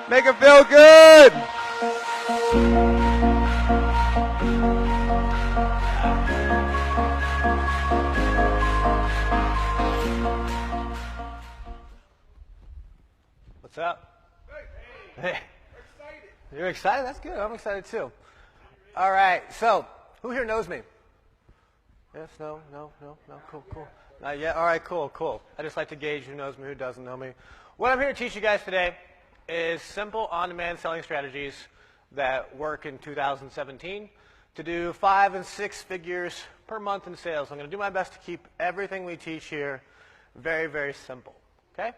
Make it feel good. What's up? Hey. You're excited? That's good. I'm excited too. All right. So, who here knows me? Yes, no, cool. Not yet? All right, cool. I just like to gauge who knows me, who doesn't know me. What I'm here to teach you guys today is simple on-demand selling strategies that work in 2017 to do 5 and 6 figures per month in sales. I'm going to do my best to keep everything we teach here very, very simple, okay?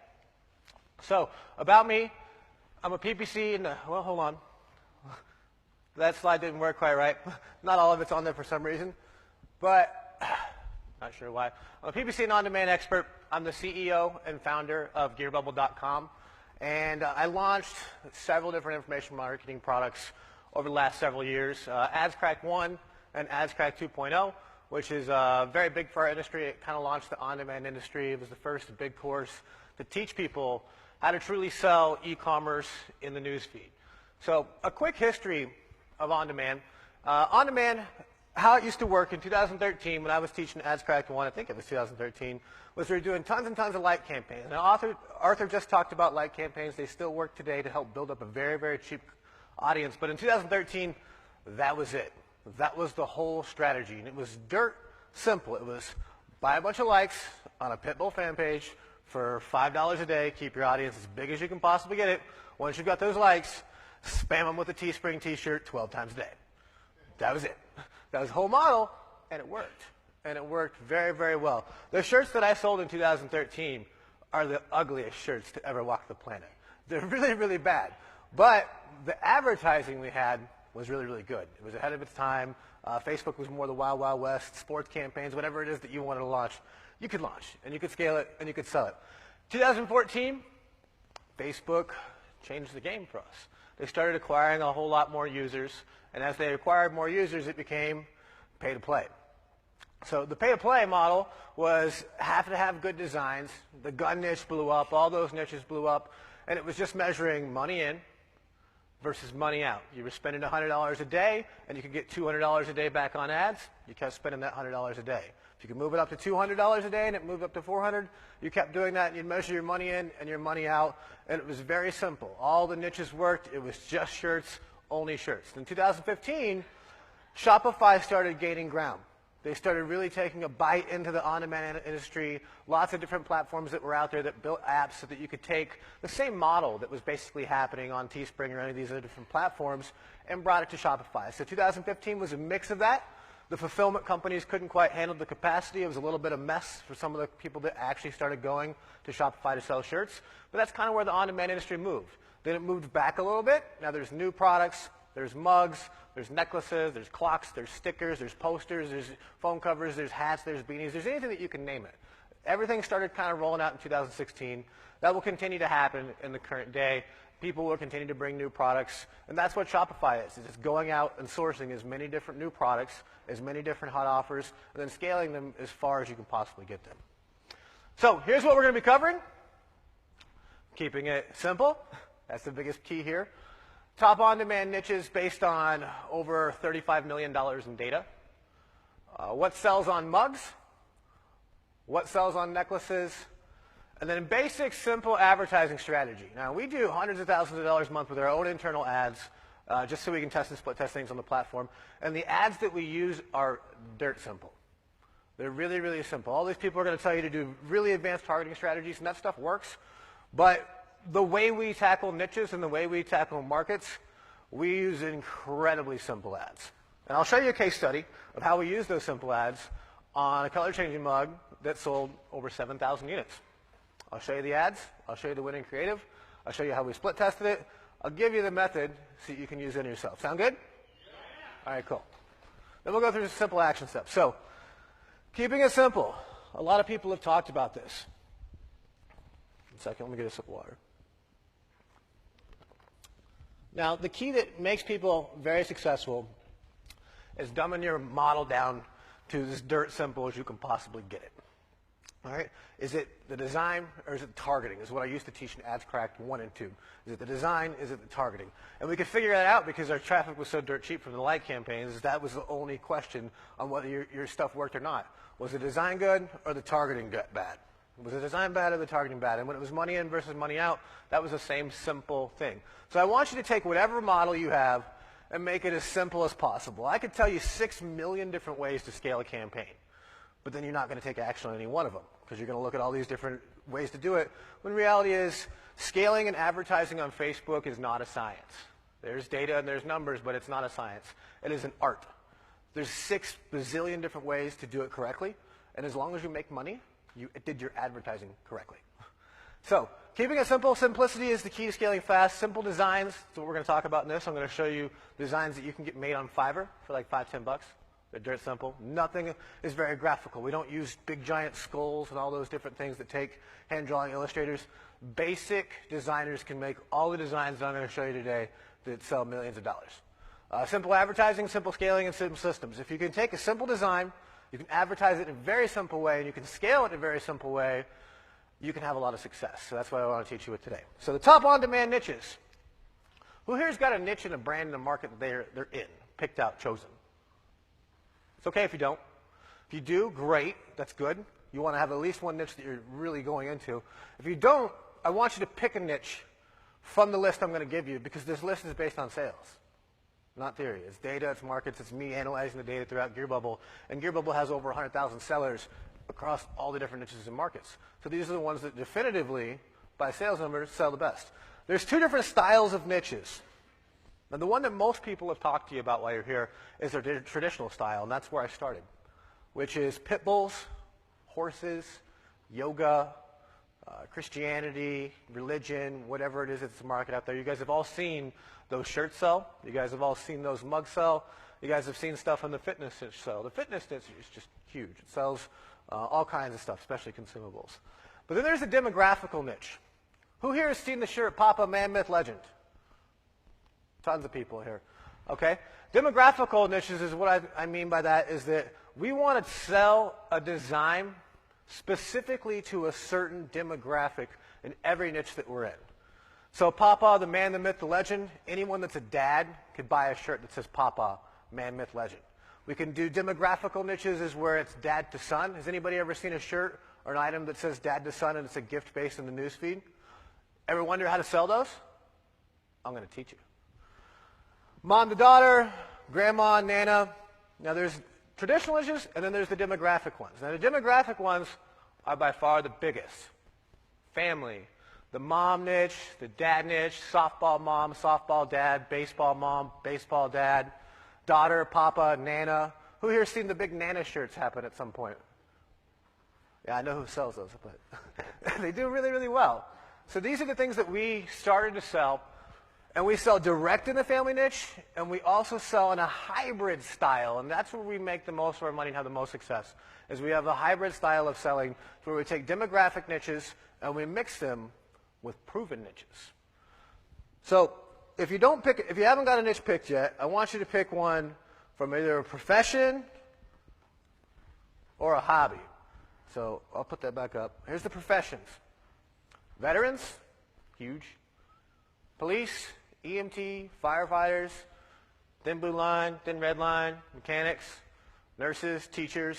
So, about me, I'm a PPC, well, hold on. That slide didn't work quite right. Not all of it's on there for some reason, but not sure why. I'm a PPC and on-demand expert. I'm the CEO and founder of GearBubble.com, and I launched several different information marketing products over the last several years. AdsCrack 1 and AdsCrack 2.0, which is very big for our industry. It kind of launched the on-demand industry. It was the first big course to teach people how to truly sell e-commerce in the newsfeed. So a quick history of on-demand. On-demand, how it used to work in 2013 when I was teaching AdsCrack 1, I think it was 2013, was we were doing tons and tons of light campaigns. Now, Arthur just talked about light campaigns. They still work today to help build up a very, very cheap audience. But in 2013, that was it. That was the whole strategy. And it was dirt simple. It was buy a bunch of likes on a Pitbull fan page for $5 a day. Keep your audience as big as you can possibly get it. Once you've got those likes, spam them with a Teespring t-shirt 12 times a day. That was it. That was the whole model, and it worked. And it worked very, very well. The shirts that I sold in 2013 are the ugliest shirts to ever walk the planet. They're really, really bad. But the advertising we had was really, really good. It was ahead of its time. Facebook was more the wild, wild west. Sports campaigns, whatever it is that you wanted to launch, you could launch, and you could scale it, and you could sell it. 2014, Facebook changed the game for us. They started acquiring a whole lot more users, and as they acquired more users, it became pay-to-play. So the pay-to-play model was have to have good designs. The gun niche blew up. All those niches blew up, and it was just measuring money in versus money out. You were spending $100 a day, and you could get $200 a day back on ads. You kept spending that $100 a day. If you could move it up to $200 a day and it moved up to $400, you kept doing that, and you'd measure your money in and your money out, and it was very simple. All the niches worked. It was just shirts, only shirts. In 2015, Shopify started gaining ground. They started really taking a bite into the on-demand industry, lots of different platforms that were out there that built apps so that you could take the same model that was basically happening on Teespring or any of these other different platforms and brought it to Shopify. So 2015 was a mix of that. The fulfillment companies couldn't quite handle the capacity. It was a little bit of a mess for some of the people that actually started going to Shopify to sell shirts. But that's kind of where the on-demand industry moved. Then it moved back a little bit. Now there's new products. There's mugs, there's necklaces, there's clocks, there's stickers, there's posters, there's phone covers, there's hats, there's beanies, there's anything that you can name it. Everything started kind of rolling out in 2016. That will continue to happen in the current day. People will continue to bring new products, and that's what Shopify is. It's just going out and sourcing as many different new products, as many different hot offers, and then scaling them as far as you can possibly get them. So here's what we're going to be covering. Keeping it simple. That's the biggest key here. Top on-demand niches based on over $35 million in data. What sells on mugs? What sells on necklaces? And then basic, simple advertising strategy. Now, we do hundreds of thousands of dollars a month with our own internal ads just so we can test and split test things on the platform. And the ads that we use are dirt simple. They're really, really simple. All these people are going to tell you to do really advanced targeting strategies, and that stuff works. But the way we tackle niches and the way we tackle markets, we use incredibly simple ads. And I'll show you a case study of how we use those simple ads on a color-changing mug that sold over 7,000 units. I'll show you the ads. I'll show you the winning creative. I'll show you how we split tested it. I'll give you the method so you can use it yourself. Sound good? Yeah. All right, cool. Then we'll go through some simple action steps. So, keeping it simple. A lot of people have talked about this. One second, let me get a sip of water. Now, the key that makes people very successful is dumbing your model down to as dirt simple as you can possibly get it. All right? Is it the design or is it the targeting? Is what I used to teach in Ads Cracked 1 and 2. Is it the design? Is it the targeting? And we could figure that out because our traffic was so dirt cheap from the like campaigns. That was the only question on whether your stuff worked or not. Was the design good or the targeting bad? Was the design bad or the targeting bad? And when it was money in versus money out, that was the same simple thing. So I want you to take whatever model you have and make it as simple as possible. I could tell you 6 million different ways to scale a campaign, but then you're not going to take action on any one of them because you're going to look at all these different ways to do it, when reality is scaling and advertising on Facebook is not a science. There's data and there's numbers, but it's not a science. It is an art. There's 6 bazillion different ways to do it correctly, and as long as you make money, you did your advertising correctly. So, keeping it simple, simplicity is the key to scaling fast. Simple designs, that's what we're going to talk about in this. I'm going to show you designs that you can get made on Fiverr for like $5, $10. They're dirt simple. Nothing is very graphical. We don't use big giant skulls and all those different things that take hand-drawing illustrators. Basic designers can make all the designs that I'm going to show you today that sell millions of dollars. Simple advertising, simple scaling, and simple systems. If you can take a simple design, you can advertise it in a very simple way, and you can scale it in a very simple way, you can have a lot of success. So that's what I want to teach you with today. So the top on-demand niches. Who here's got a niche and a brand in a market that they're in, picked out, chosen? It's okay if you don't. If you do, great. That's good. You want to have at least one niche that you're really going into. If you don't, I want you to pick a niche from the list I'm going to give you, because this list is based on sales, not theory. It's data, it's markets, it's me analyzing the data throughout GearBubble. And GearBubble has over 100,000 sellers across all the different niches and markets. So these are the ones that definitively, by sales numbers, sell the best. There's 2 different styles of niches. And the one that most people have talked to you about while you're here is their traditional style, and that's where I started, which is pit bulls, horses, yoga, Christianity, religion, whatever it is that's the market out there. You guys have all seen those shirts sell. You guys have all seen those mugs sell. You guys have seen stuff in the fitness niche sell. The fitness niche is just huge. It sells all kinds of stuff, especially consumables. But then there's a demographical niche. Who here has seen the shirt Papa Man Myth Legend? Tons of people here. Okay? Demographical niches is what I mean by that is that we want to sell a design specifically to a certain demographic in every niche that we're in. So Papa, the man, the myth, the legend, anyone that's a dad could buy a shirt that says Papa, man, myth, legend. We can do demographical niches is where it's dad to son. Has anybody ever seen a shirt or an item that says dad to son and it's a gift based in the newsfeed? Ever wonder how to sell those? I'm going to teach you. Mom to daughter, grandma, nana. Now there's traditional niches and then there's the demographic ones. Now the demographic ones are by far the biggest. Family, the mom niche, the dad niche, softball mom, softball dad, baseball mom, baseball dad, daughter, papa, nana. Who here's seen the big nana shirts happen at some point? Yeah, I know who sells those, but they do really, really well. So these are the things that we started to sell. And we sell direct in the family niche, and we also sell in a hybrid style, and that's where we make the most of our money and have the most success, is we have a hybrid style of selling where we take demographic niches and we mix them with proven niches. So if you haven't got a niche picked yet, I want you to pick one from either a profession or a hobby. So I'll put that back up. Here's the professions. Veterans, huge. Police, EMT, firefighters, thin blue line, thin red line, mechanics, nurses, teachers.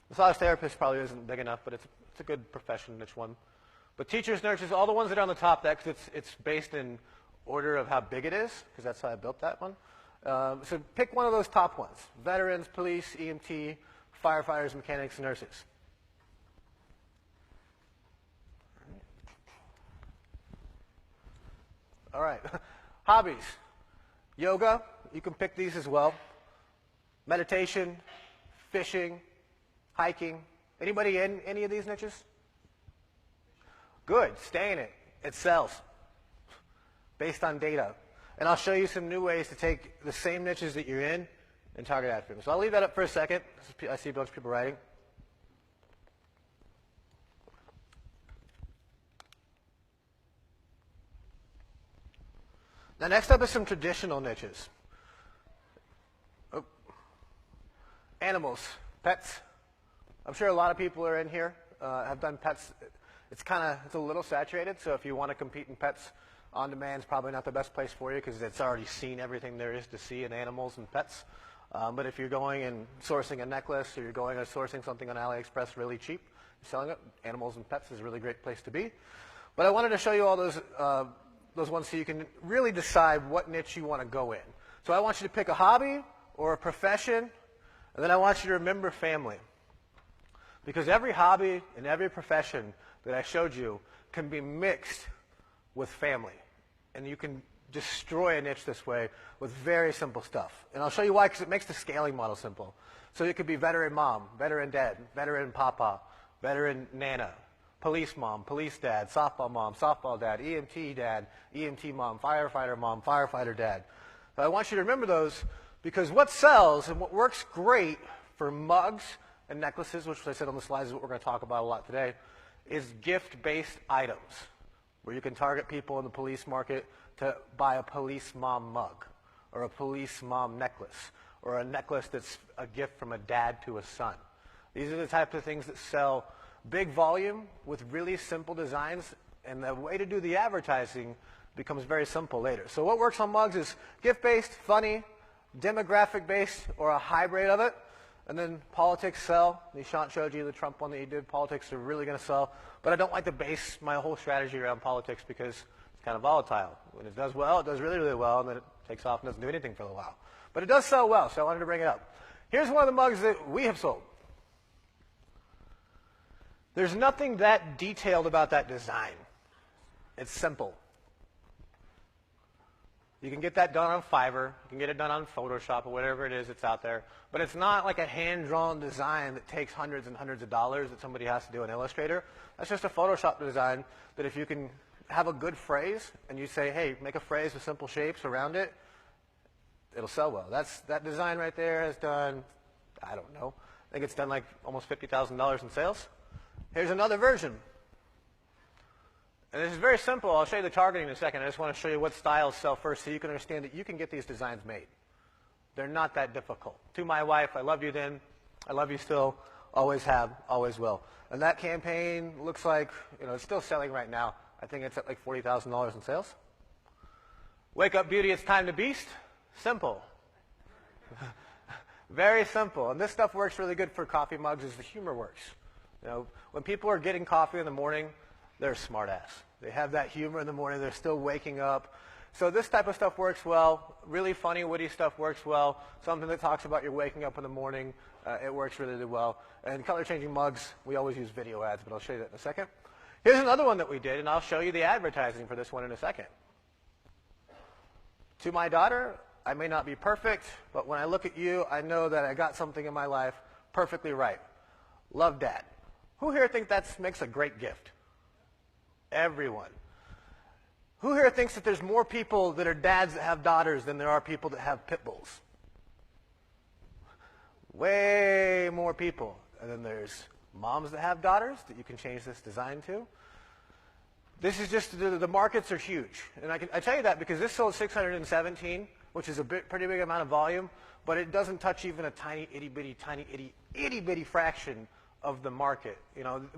Massage therapist probably isn't big enough, but it's a good profession, niche one. But teachers, nurses, all the ones that are on the top, because it's based in order of how big it is, because that's how I built that one. So pick one of those top ones. Veterans, police, EMT, firefighters, mechanics, nurses. All right. Hobbies. Yoga. You can pick these as well. Meditation, fishing, hiking. Anybody in any of these niches? Good. Stay in it. It sells based on data. And I'll show you some new ways to take the same niches that you're in and target after them. So I'll leave that up for a second. I see a bunch of people writing. Now, next up is some traditional niches. Animals, pets, I'm sure a lot of people are in here have done pets. It's a little saturated, so if you want to compete in pets on demand, it's probably not the best place for you because it's already seen everything there is to see in animals and pets. But if you're going and sourcing a necklace, or you're going and sourcing something on AliExpress really cheap, selling it, animals and pets is a really great place to be. But I wanted to show you all those ones so you can really decide what niche you want to go in. So I want you to pick a hobby or a profession, and then I want you to remember family. Because every hobby and every profession that I showed you can be mixed with family. And you can destroy a niche this way with very simple stuff. And I'll show you why, because it makes the scaling model simple. So it could be veteran mom, veteran dad, veteran papa, veteran nana, police mom, police dad, softball mom, softball dad, EMT mom, firefighter dad. So I want you to remember those because what sells and what works great for mugs and necklaces, which I said on the slides is what we're going to talk about a lot today, is gift-based items, where you can target people in the police market to buy a police mom mug or a police mom necklace or a necklace that's a gift from a dad to a son. These are the types of things that sell big volume with really simple designs, and the way to do the advertising becomes very simple later. So what works on mugs is gift-based, funny, demographic-based, or a hybrid of it. And then politics sell. Nishant showed you the Trump one that he did. Politics are really going to sell. But I don't like to base my whole strategy around politics because it's kind of volatile. When it does well, it does really, really well, and then it takes off and doesn't do anything for a while. But it does sell well, so I wanted to bring it up. Here's one of the mugs that we have sold. There's nothing that detailed about that design. It's simple. You can get that done on Fiverr. You can get it done on Photoshop or whatever it is that's out there. But it's not like a hand-drawn design that takes hundreds and hundreds of dollars that somebody has to do in Illustrator. That's just a Photoshop design that if you can have a good phrase and you say, hey, make a phrase with simple shapes around it, it'll sell well. That design right there has done, I don't know, I think it's done like almost $50,000 in sales. Here's another version. And this is very simple. I'll show you the targeting in a second. I just want to show you what styles sell first so you can understand that you can get these designs made. They're not that difficult. To my wife, I loved you then. I love you still. Always have, always will. And that campaign looks like, it's still selling right now. I think it's at like $40,000 in sales. Wake up, beauty, it's time to beast. Simple. Very simple. And this stuff works really good for coffee mugs as the humor works. When people are getting coffee in the morning, they're smart ass. They have that humor in the morning. They're still waking up. So this type of stuff works well. Really funny, witty stuff works well. Something that talks about your waking up in the morning, it works really, really well. And color-changing mugs, we always use video ads, but I'll show you that in a second. Here's another one that we did, and I'll show you the advertising for this one in a second. To my daughter, I may not be perfect, but when I look at you, I know that I got something in my life perfectly right. Love, Dad. Who here thinks that makes a great gift? Everyone. Who here thinks that there's more people that are dads that have daughters than there are people that have pit bulls? Way more people. And then there's moms that have daughters that you can change this design to. This is just, the markets are huge. And I tell you that because this sold 617, which is a pretty big amount of volume, but it doesn't touch even a tiny, itty bitty fraction of the market.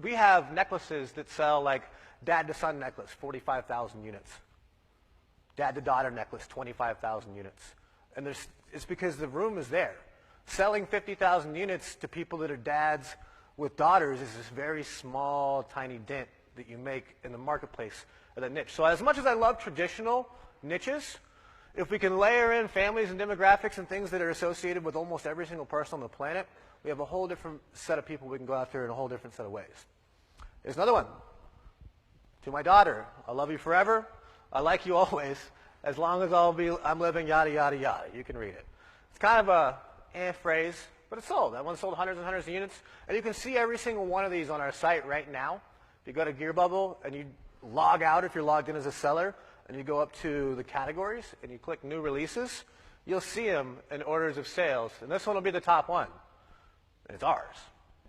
We have necklaces that sell like dad to son necklace, 45,000 units. Dad to daughter necklace, 25,000 units. And it's because the room is there. Selling 50,000 units to people that are dads with daughters is this very small, tiny dent that you make in the marketplace of that niche. So as much as I love traditional niches, if we can layer in families and demographics and things that are associated with almost every single person on the planet, we have a whole different set of people we can go after in a whole different set of ways. Here's another one. To my daughter, I love you forever. I like you always, as long as I'm living, yada, yada, yada. You can read it. It's kind of a phrase, but it's sold. That one sold hundreds and hundreds of units. And you can see every single one of these on our site right now. If you go to Gear Bubble and you log out if you're logged in as a seller, and you go up to the categories and you click New Releases, you'll see them in orders of sales. And this one will be the top one. And it's ours.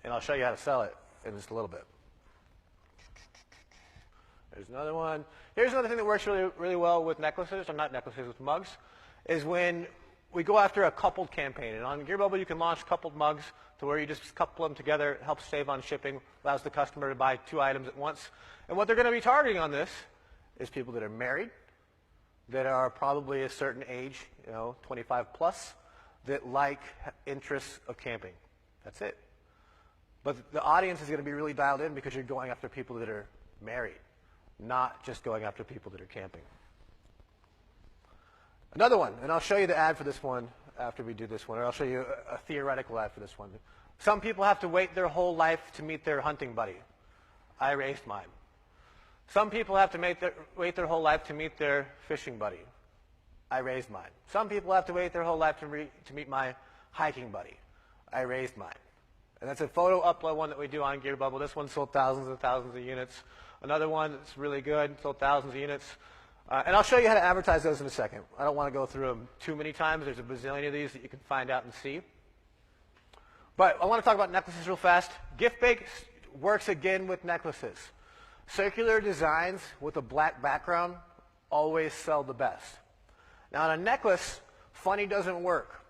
And I'll show you how to sell it in just a little bit. There's another one. Here's another thing that works really, really well with necklaces, or not necklaces, with mugs, is when we go after a coupled campaign. And on GearBubble, you can launch coupled mugs to where you just couple them together. It helps save on shipping, allows the customer to buy 2 items at once. And what they're going to be targeting on this is people that are married, that are probably a certain age, 25 plus, that like interests of camping. That's it. But the audience is going to be really dialed in because you're going after people that are married, not just going after people that are camping. Another one, and I'll show you the ad for this one after we do this one, or I'll show you a theoretical ad for this one. Some people have to wait their whole life to meet their hunting buddy. I raised mine. Some people have to wait their whole life to meet their fishing buddy. I raised mine. Some people have to wait their whole life to meet my hiking buddy. I raised mine. And that's a photo upload one that we do on GearBubble. This one sold thousands and thousands of units. Another one that's really good, sold thousands of units. And I'll show you how to advertise those in a second. I don't want to go through them too many times. There's a bazillion of these that you can find out and see. But I want to talk about necklaces real fast. Gift Bake works again with necklaces. Circular designs with a black background always sell the best. Now on a necklace, funny doesn't work.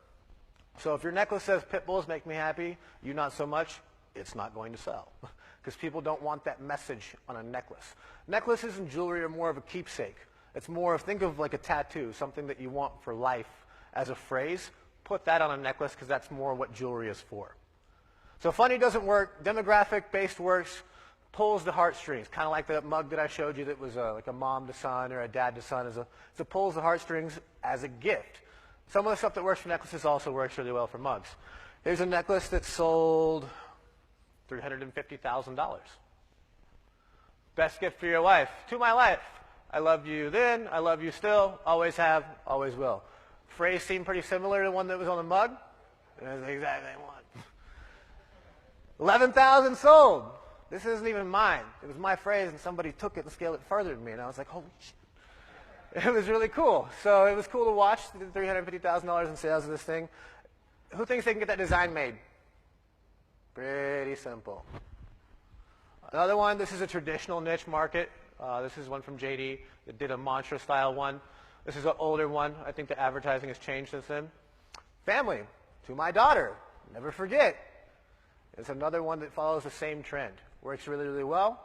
So if your necklace says pit bulls make me happy, you not so much, it's not going to sell. Because people don't want that message on a necklace. Necklaces and jewelry are more of a keepsake. It's more of, think of like a tattoo, something that you want for life as a phrase. Put that on a necklace because that's more what jewelry is for. So funny doesn't work. Demographic-based works. Pulls the heartstrings, kind of like that mug that I showed you that was like a mom to son or a dad to son. It pulls the heartstrings as a gift. Some of the stuff that works for necklaces also works really well for mugs. Here's a necklace that sold $350,000. Best gift for your wife. To my life. I loved you then, I love you still, always have, always will. Phrase seemed pretty similar to the one that was on the mug. It was the exact same one. 11,000 sold. This isn't even mine. It was my phrase, and somebody took it and scaled it further than me, and I was like, holy shit. It was really cool. So it was cool to watch. Did $350,000 in sales of this thing. Who thinks they can get that design made? Pretty simple. Another one, this is a traditional niche market. This is one from JD that did a mantra-style one. This is an older one. I think the advertising has changed since then. Family, to my daughter, never forget. It's another one that follows the same trend. Works really, really well.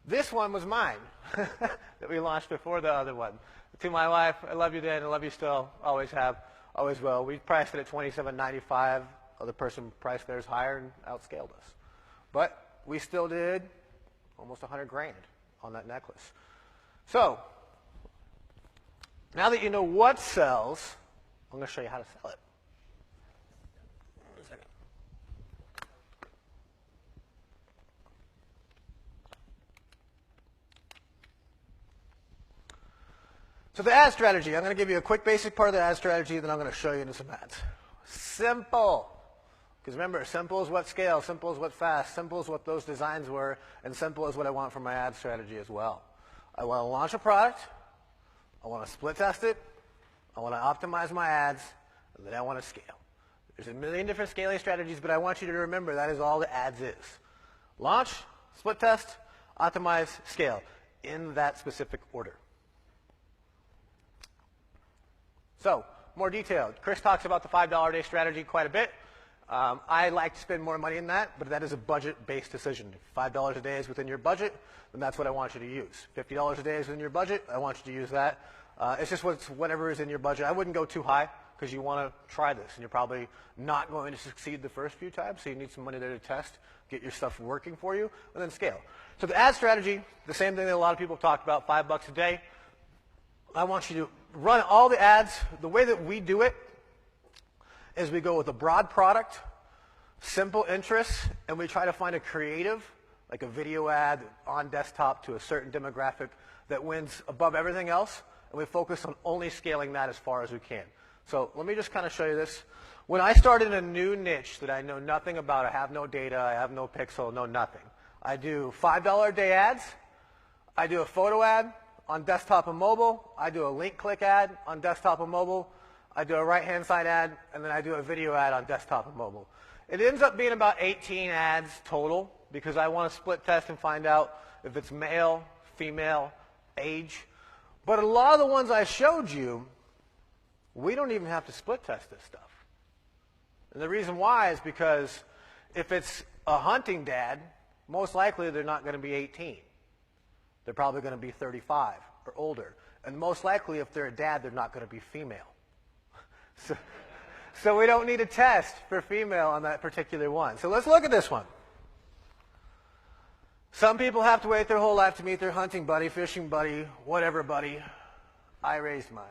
This one was mine that we launched before the other one. To my wife, I love you then, I love you still, always have, always will. We priced it at $27.95. Other person priced theirs higher and outscaled us. But we still did almost $100,000 on that necklace. So, now that you know what sells, I'm going to show you how to sell it. So the ad strategy, I'm going to give you a quick basic part of the ad strategy, then I'm going to show you into some ads. Simple. Because remember, simple is what scales, simple is what fast, simple is what those designs were, and simple is what I want for my ad strategy as well. I want to launch a product, I want to split test it, I want to optimize my ads, and then I want to scale. There's a million different scaling strategies, but I want you to remember that is all the ads is. Launch, split test, optimize, scale, in that specific order. So, more detailed. Chris talks about the $5 a day strategy quite a bit. I like to spend more money than that, but that is a budget-based decision. If $5 a day is within your budget, then that's what I want you to use. $50 a day is within your budget, I want you to use that. It's just whatever is in your budget. I wouldn't go too high because you want to try this, and you're probably not going to succeed the first few times, so you need some money there to test, get your stuff working for you, and then scale. So the ad strategy, the same thing that a lot of people have talked about, $5 a day. I want you to run all the ads. The way that we do it is we go with a broad product, simple interests, and we try to find a creative, like a video ad on desktop to a certain demographic that wins above everything else, and we focus on only scaling that as far as we can. So let me just kind of show you this. When I started a new niche that I know nothing about, I have no data, I have no pixel, no nothing. I do $5 a day ads, I do a photo ad on desktop and mobile, I do a link click ad on desktop and mobile, I do a right-hand side ad, and then I do a video ad on desktop and mobile. It ends up being about 18 ads total because I want to split test and find out if it's male, female, age. But a lot of the ones I showed you we don't even have to split test this stuff. And the reason why is because if it's a hunting dad, most likely they're not going to be 18. They're probably going to be 35 or older. And most likely if they're a dad, they're not going to be female. So we don't need a test for female on that particular one. So let's look at this one. Some people have to wait their whole life to meet their hunting buddy, fishing buddy, whatever buddy. I raised mine.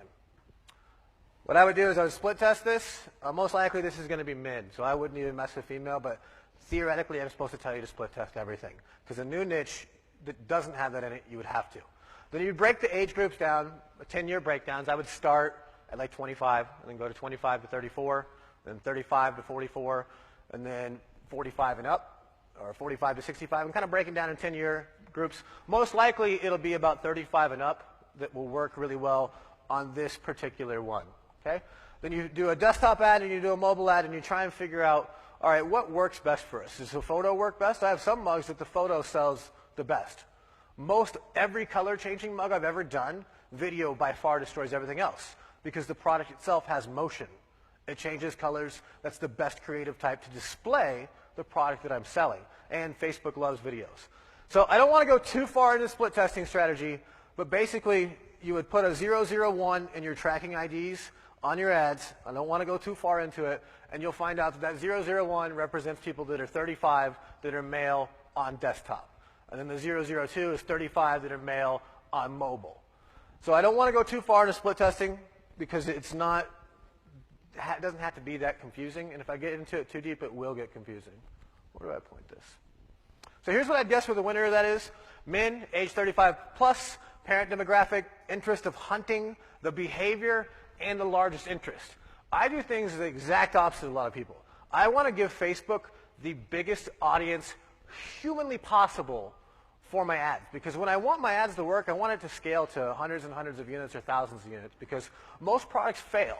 What I would do is I would split test this. Most likely this is going to be mid, so I wouldn't even mess with female, but theoretically I'm supposed to tell you to split test everything. Because a new niche that doesn't have that in it, you would have to. Then you break the age groups down, 10-year breakdowns. I would start at like 25, and then go to 25 to 34, then 35 to 44, and then 45 and up, or 45 to 65. I'm kind of breaking down in 10-year groups. Most likely it'll be about 35 and up that will work really well on this particular one. Okay? Then you do a desktop ad and you do a mobile ad and you try and figure out, all right, what works best for us? Does the photo work best? I have some mugs that the photo sells the best. Most every color changing mug I've ever done, video by far destroys everything else because the product itself has motion. It changes colors. That's the best creative type to display the product that I'm selling. And Facebook loves videos. So I don't want to go too far into the split testing strategy, but basically you would put a 001 in your tracking IDs on your ads. I don't want to go too far into it. And you'll find out that 001 represents people that are 35 that are male on desktop. And then the 002 is 35 that are male on mobile. So I don't want to go too far into split testing because it doesn't have to be that confusing. And if I get into it too deep, it will get confusing. Where do I point this? So here's what I'd guess where the winner of that is. Men, age 35 plus, parent demographic, interest of hunting, the behavior, and the largest interest. I do things the exact opposite of a lot of people. I want to give Facebook the biggest audience humanly possible for my ads. Because when I want my ads to work, I want it to scale to hundreds and hundreds of units or thousands of units because most products fail.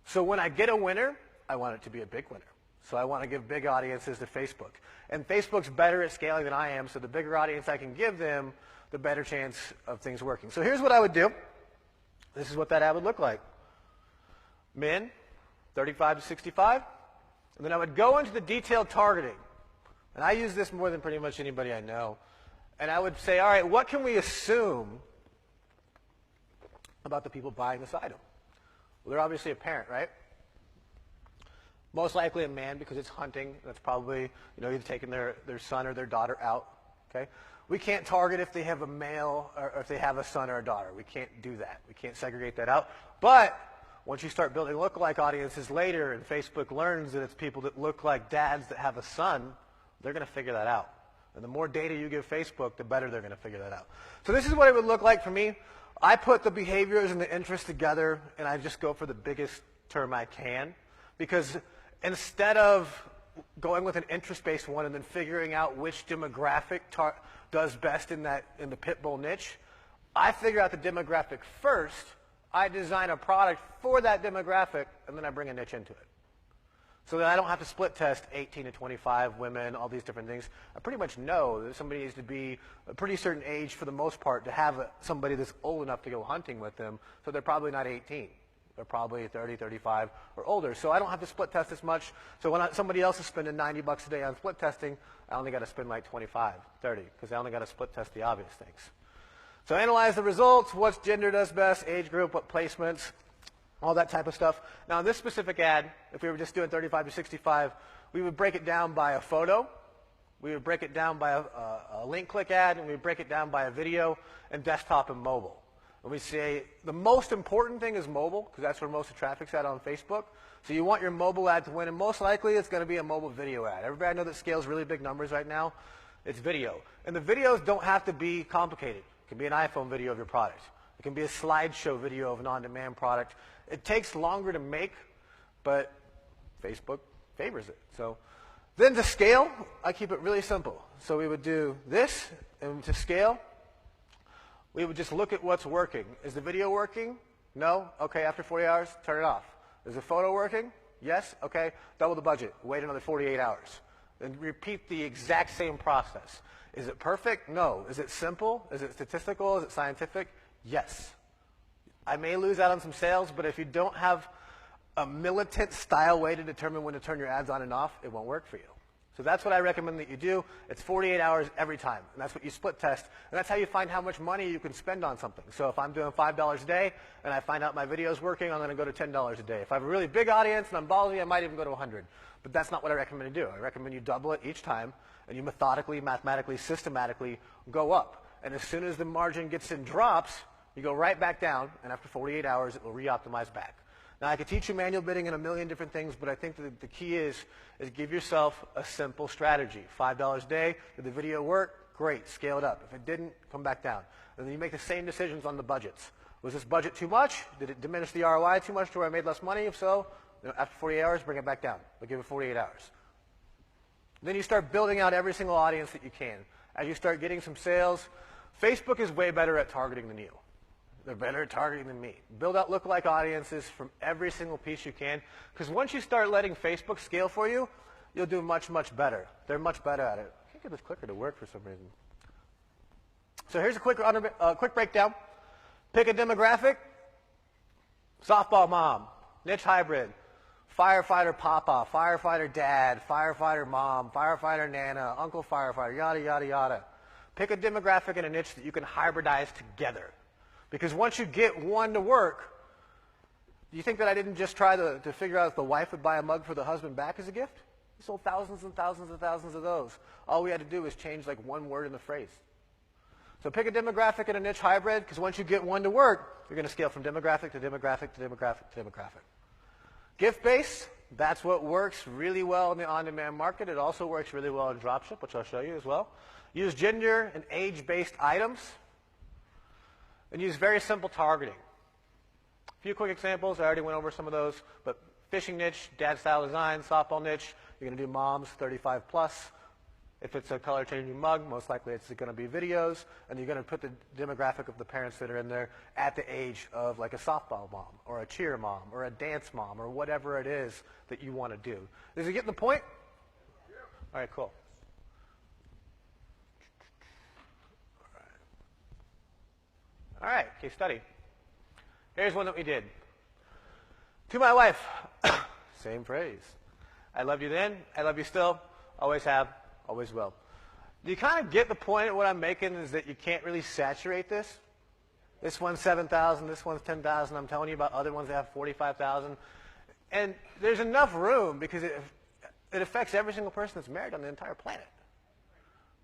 So when I get a winner, I want it to be a big winner. So I want to give big audiences to Facebook. And Facebook's better at scaling than I am, so the bigger audience I can give them, the better chance of things working. So here's what I would do. This is what that ad would look like. Men, 35 to 65. And then I would go into the detailed targeting. And I use this more than pretty much anybody I know. And I would say, all right, what can we assume about the people buying this item? Well, they're obviously a parent, right? Most likely a man because it's hunting. That's probably, either taking their son or their daughter out. Okay? We can't target if they have a male or if they have a son or a daughter. We can't do that. We can't segregate that out. But once you start building lookalike audiences later and Facebook learns that it's people that look like dads that have a son, they're going to figure that out. And the more data you give Facebook, the better they're going to figure that out. So this is what it would look like for me. I put the behaviors and the interests together, and I just go for the biggest term I can. Because instead of going with an interest-based one and then figuring out which demographic does best in the pit bull niche, I figure out the demographic first. I design a product for that demographic, and then I bring a niche into it. So that I don't have to split test 18 to 25 women, all these different things. I pretty much know that somebody needs to be a pretty certain age for the most part to have somebody that's old enough to go hunting with them, so they're probably not 18. They're probably 30, 35, or older. So I don't have to split test as much. So when somebody else is spending $90 a day on split testing, I only got to spend like 25, 30, because I only got to split test the obvious things. So analyze the results, what gender does best, age group, what placements, all that type of stuff. Now, in this specific ad, if we were just doing 35 to 65, we would break it down by a photo, we would break it down by a link click ad, and we would break it down by a video, and desktop and mobile. And we say the most important thing is mobile, because that's where most of the traffic's at on Facebook. So you want your mobile ad to win, and most likely it's going to be a mobile video ad. Everybody I know that scales really big numbers right now, it's video. And the videos don't have to be complicated. It can be an iPhone video of your product. It can be a slideshow video of an on-demand product. It takes longer to make, but Facebook favors it. So then to scale, I keep it really simple. So we would do this, and to scale, we would just look at what's working. Is the video working? No? Okay, after 40 hours, turn it off. Is the photo working? Yes? Okay, double the budget. Wait another 48 hours. Then repeat the exact same process. Is it perfect? No. Is it simple? Is it statistical? Is it scientific? Yes. I may lose out on some sales, but if you don't have a militant style way to determine when to turn your ads on and off, it won't work for you. So that's what I recommend that you do. It's 48 hours every time, and that's what you split test, and that's how you find how much money you can spend on something. So if I'm doing $5 a day and I find out my video's working, I'm going to go to $10 a day. If I have a really big audience and I'm ballsy, I might even go to 100. But that's not what I recommend you do. I recommend you double it each time, and you methodically, mathematically, systematically go up. And as soon as the margin gets in drops, you go right back down, and after 48 hours, it will re-optimize back. Now, I could teach you manual bidding and a million different things, but I think that the key is give yourself a simple strategy. $5 a day, did the video work? Great, scale it up. If it didn't, come back down. And then you make the same decisions on the budgets. Was this budget too much? Did it diminish the ROI too much to where I made less money? If so, after 48 hours, bring it back down. But give it 48 hours. Then you start building out every single audience that you can. As you start getting some sales, Facebook is way better at targeting than you. They're better at targeting than me. Build out lookalike audiences from every single piece you can, because once you start letting Facebook scale for you, you'll do much, much better. They're much better at it. I can't get this clicker to work for some reason. So here's a quick breakdown. Pick a demographic. Softball mom, niche hybrid, firefighter papa, firefighter dad, firefighter mom, firefighter nana, uncle firefighter, yada, yada, yada. Pick a demographic and a niche that you can hybridize together. Because once you get one to work, do you think that I didn't just try to figure out if the wife would buy a mug for the husband back as a gift? We sold thousands and thousands and thousands of those. All we had to do was change like one word in the phrase. So pick a demographic and a niche hybrid, because once you get one to work, you're going to scale from demographic to demographic to demographic to demographic. Gift-based, that's what works really well in the on-demand market. It also works really well in dropship, which I'll show you as well. Use gender and age-based items. And use very simple targeting. A few quick examples. I already went over some of those. But fishing niche, dad-style design, softball niche. You're going to do moms 35 plus. If it's a color-changing mug, most likely it's going to be videos. And you're going to put the demographic of the parents that are in there at the age of like a softball mom or a cheer mom or a dance mom or whatever it is that you want to do. Is it getting the point? All right, cool. All right, case study. Here's one that we did. To my wife, same phrase. I loved you then, I love you still, always have, always will. Do you kind of get the point of what I'm making is that you can't really saturate this? This one's 7,000, this one's 10,000. I'm telling you about other ones that have 45,000. And there's enough room because it affects every single person that's married on the entire planet.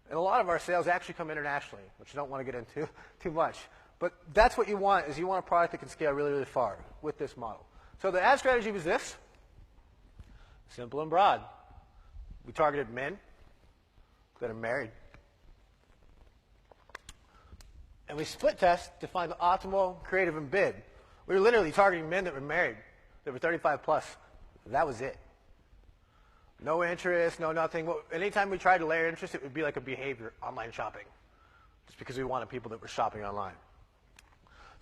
And a lot of our sales actually come internationally, which I don't want to get into too much. But that's what you want, is you want a product that can scale really, really far with this model. So the ad strategy was this. Simple and broad. We targeted men that are married. And we split test to find the optimal creative and bid. We were literally targeting men that were married, that were 35 plus. That was it. No interest, no nothing. Anytime we tried to layer interest, it would be like a behavior, online shopping. Just because we wanted people that were shopping online.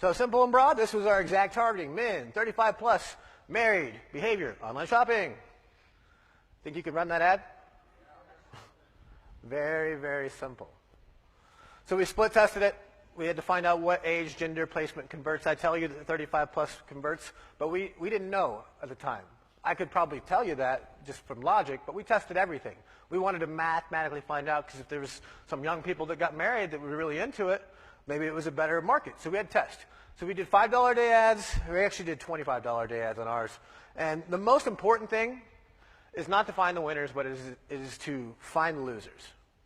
So simple and broad, this was our exact targeting. Men, 35 plus, married, behavior, online shopping. Think you could run that ad? Very, very simple. So we split tested it. We had to find out what age, gender, placement converts. I tell you that 35 plus converts, but we didn't know at the time. I could probably tell you that just from logic, but we tested everything. We wanted to mathematically find out, because if there was some young people that got married that were really into it, maybe it was a better market. So we had to test. So we did $5 a day ads. We actually did $25 a day ads on ours. And the most important thing is not to find the winners, but it is to find the losers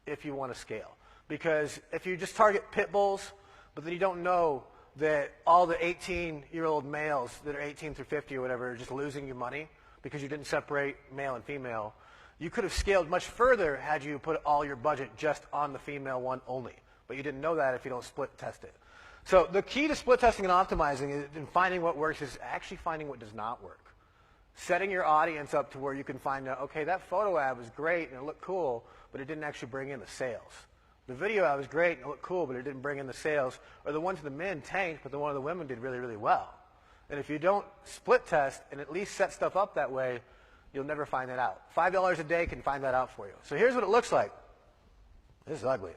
if you want to scale. Because if you just target pit bulls, but then you don't know that all the 18-year-old males that are 18 through 50 or whatever are just losing you money because you didn't separate male and female, you could have scaled much further had you put all your budget just on the female one only. But you didn't know that if you don't split test it. So the key to split testing and optimizing and finding what works is actually finding what does not work. Setting your audience up to where you can find out, okay, that photo ad was great and it looked cool, but it didn't actually bring in the sales. The video ad was great and it looked cool, but it didn't bring in the sales. Or the one to the men tanked, but the one to the women did really, really well. And if you don't split test and at least set stuff up that way, you'll never find that out. $5 a day can find that out for you. So here's what it looks like. This is ugly.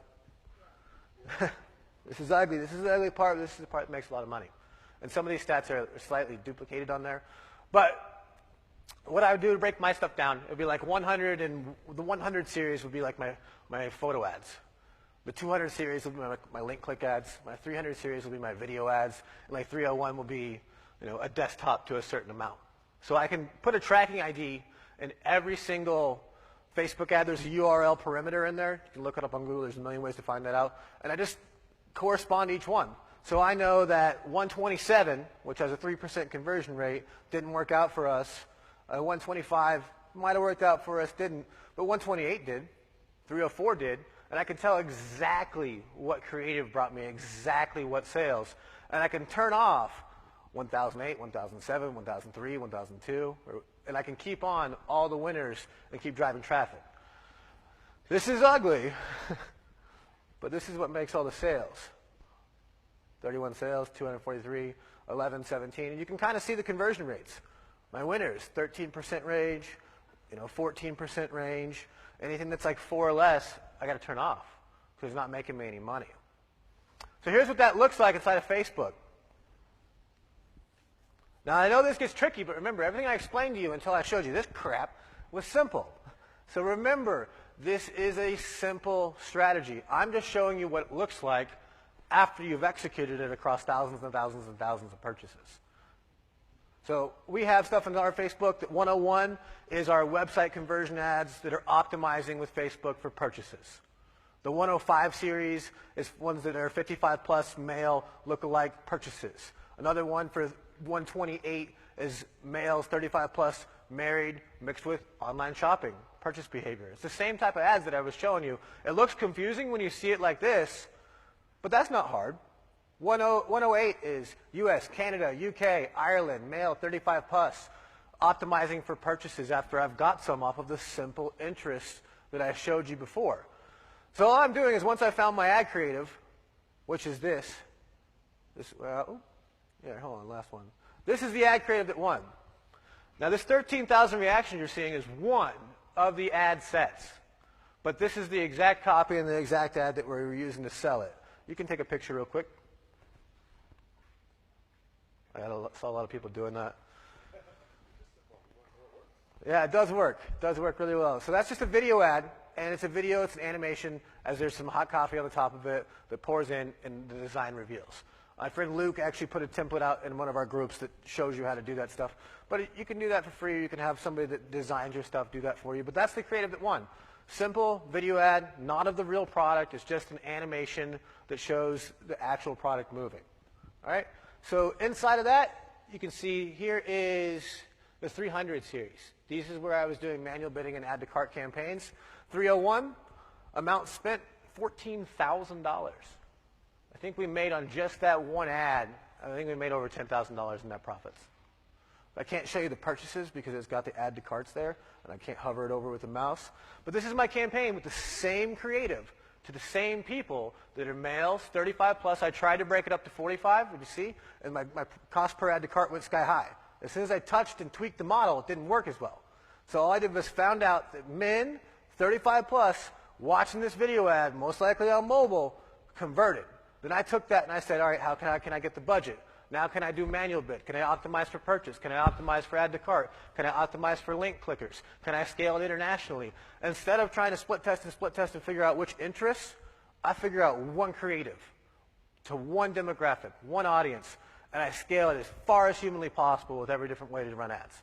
This is ugly. This is the ugly part. This is the part that makes a lot of money. and some of these stats are slightly duplicated on there. But what I would do to break my stuff down, it would be like 100, and the 100 series would be like my photo ads. The 200 series will be my link click ads. My 300 series will be my video ads. And like 301 will be, a desktop to a certain amount. So I can put a tracking ID in every single Facebook ad. There's a URL perimeter in there. You can look it up on Google. There's a million ways to find that out. And I just correspond to each one. So I know that 127, which has a 3% conversion rate, didn't work out for us. 125 might have worked out for us, didn't. But 128 did. 304 did. And I can tell exactly what creative brought me exactly what sales. And I can turn off 1008, 1007, 1003, 1002. And I can keep on all the winners and keep driving traffic. This is ugly, but this is what makes all the sales. 31 sales, 243, 11, 17. And you can kind of see the conversion rates. My winners, 13% range, 14% range. Anything that's like 4 or less, I got to turn off because it's not making me any money. So here's what that looks like inside of Facebook. Now, I know this gets tricky, but remember, everything I explained to you until I showed you this crap was simple. So remember, this is a simple strategy. I'm just showing you what it looks like after you've executed it across thousands and thousands and thousands of purchases. So we have stuff in our Facebook that 101 is our website conversion ads that are optimizing with Facebook for purchases. The 105 series is ones that are 55 plus male lookalike purchases. Another one for 128 is males 35 plus married mixed with online shopping purchase behavior. It's the same type of ads that I was showing you. It looks confusing when you see it like this, but that's not hard. 108 is US, Canada, UK, Ireland, male 35 plus, optimizing for purchases after I've got some off of the simple interest that I showed you before. So all I'm doing is once I found my ad creative, which is this, hold on, last one. This is the ad creative that won. Now this 13,000 reactions you're seeing is one of the ad sets, but this is the exact copy and the exact ad that we're using to sell it. You can take a picture real quick. I saw a lot of people doing that. Yeah, it does work. It does work really well. So that's just a video ad, and it's a video, it's an animation, as there's some hot coffee on the top of it that pours in and the design reveals. My friend Luke actually put a template out in one of our groups that shows you how to do that stuff. But you can do that for free. You can have somebody that designs your stuff do that for you. But that's the creative that won. Simple video ad, not of the real product. It's just an animation that shows the actual product moving. All right? So inside of that, you can see here is the 300 series. This is where I was doing manual bidding and add to cart campaigns. 301, amount spent $14,000. I think we made on just that one ad, I think we made over $10,000 in net profits. I can't show you the purchases because it's got the add to carts there, and I can't hover it over with the mouse. But this is my campaign with the same creative to the same people that are males, 35 plus. I tried to break it up to 45, would you see? And my cost per add to cart went sky high. As soon as I touched and tweaked the model, it didn't work as well. So all I did was found out that men, 35 plus, watching this video ad, most likely on mobile, converted. Then I took that and I said, all right, how can I get the budget? Now can I do manual bid? Can I optimize for purchase? Can I optimize for add to cart? Can I optimize for link clickers? Can I scale it internationally? Instead of trying to split test and figure out which interests, I figure out one creative to one demographic, one audience, and I scale it as far as humanly possible with every different way to run ads.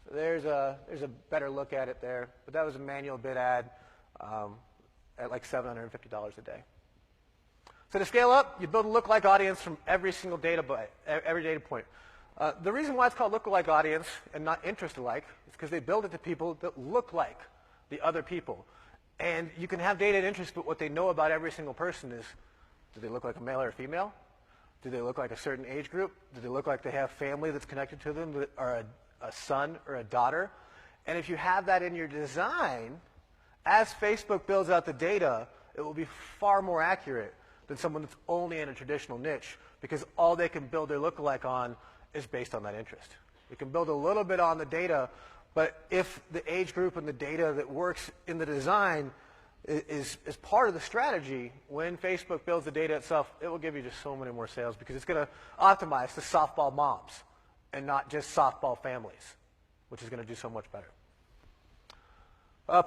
So there's a better look at it there, but that was a manual bid ad at like $750 a day. So to scale up, you build a lookalike audience from every single data point. The reason why it's called lookalike audience and not interest alike is because they build it to people that look like the other people. And you can have data and interest, but what they know about every single person is, do they look like a male or a female? Do they look like a certain age group? Do they look like they have family that's connected to them that are a son or a daughter? And if you have that in your design, as Facebook builds out the data, it will be far more accurate than someone that's only in a traditional niche, because all they can build their lookalike on is based on that interest. You can build a little bit on the data, but if the age group and the data that works in the design is part of the strategy. When Facebook builds the data itself, it will give you just so many more sales because it's going to optimize to softball moms and not just softball families, which is going to do so much better.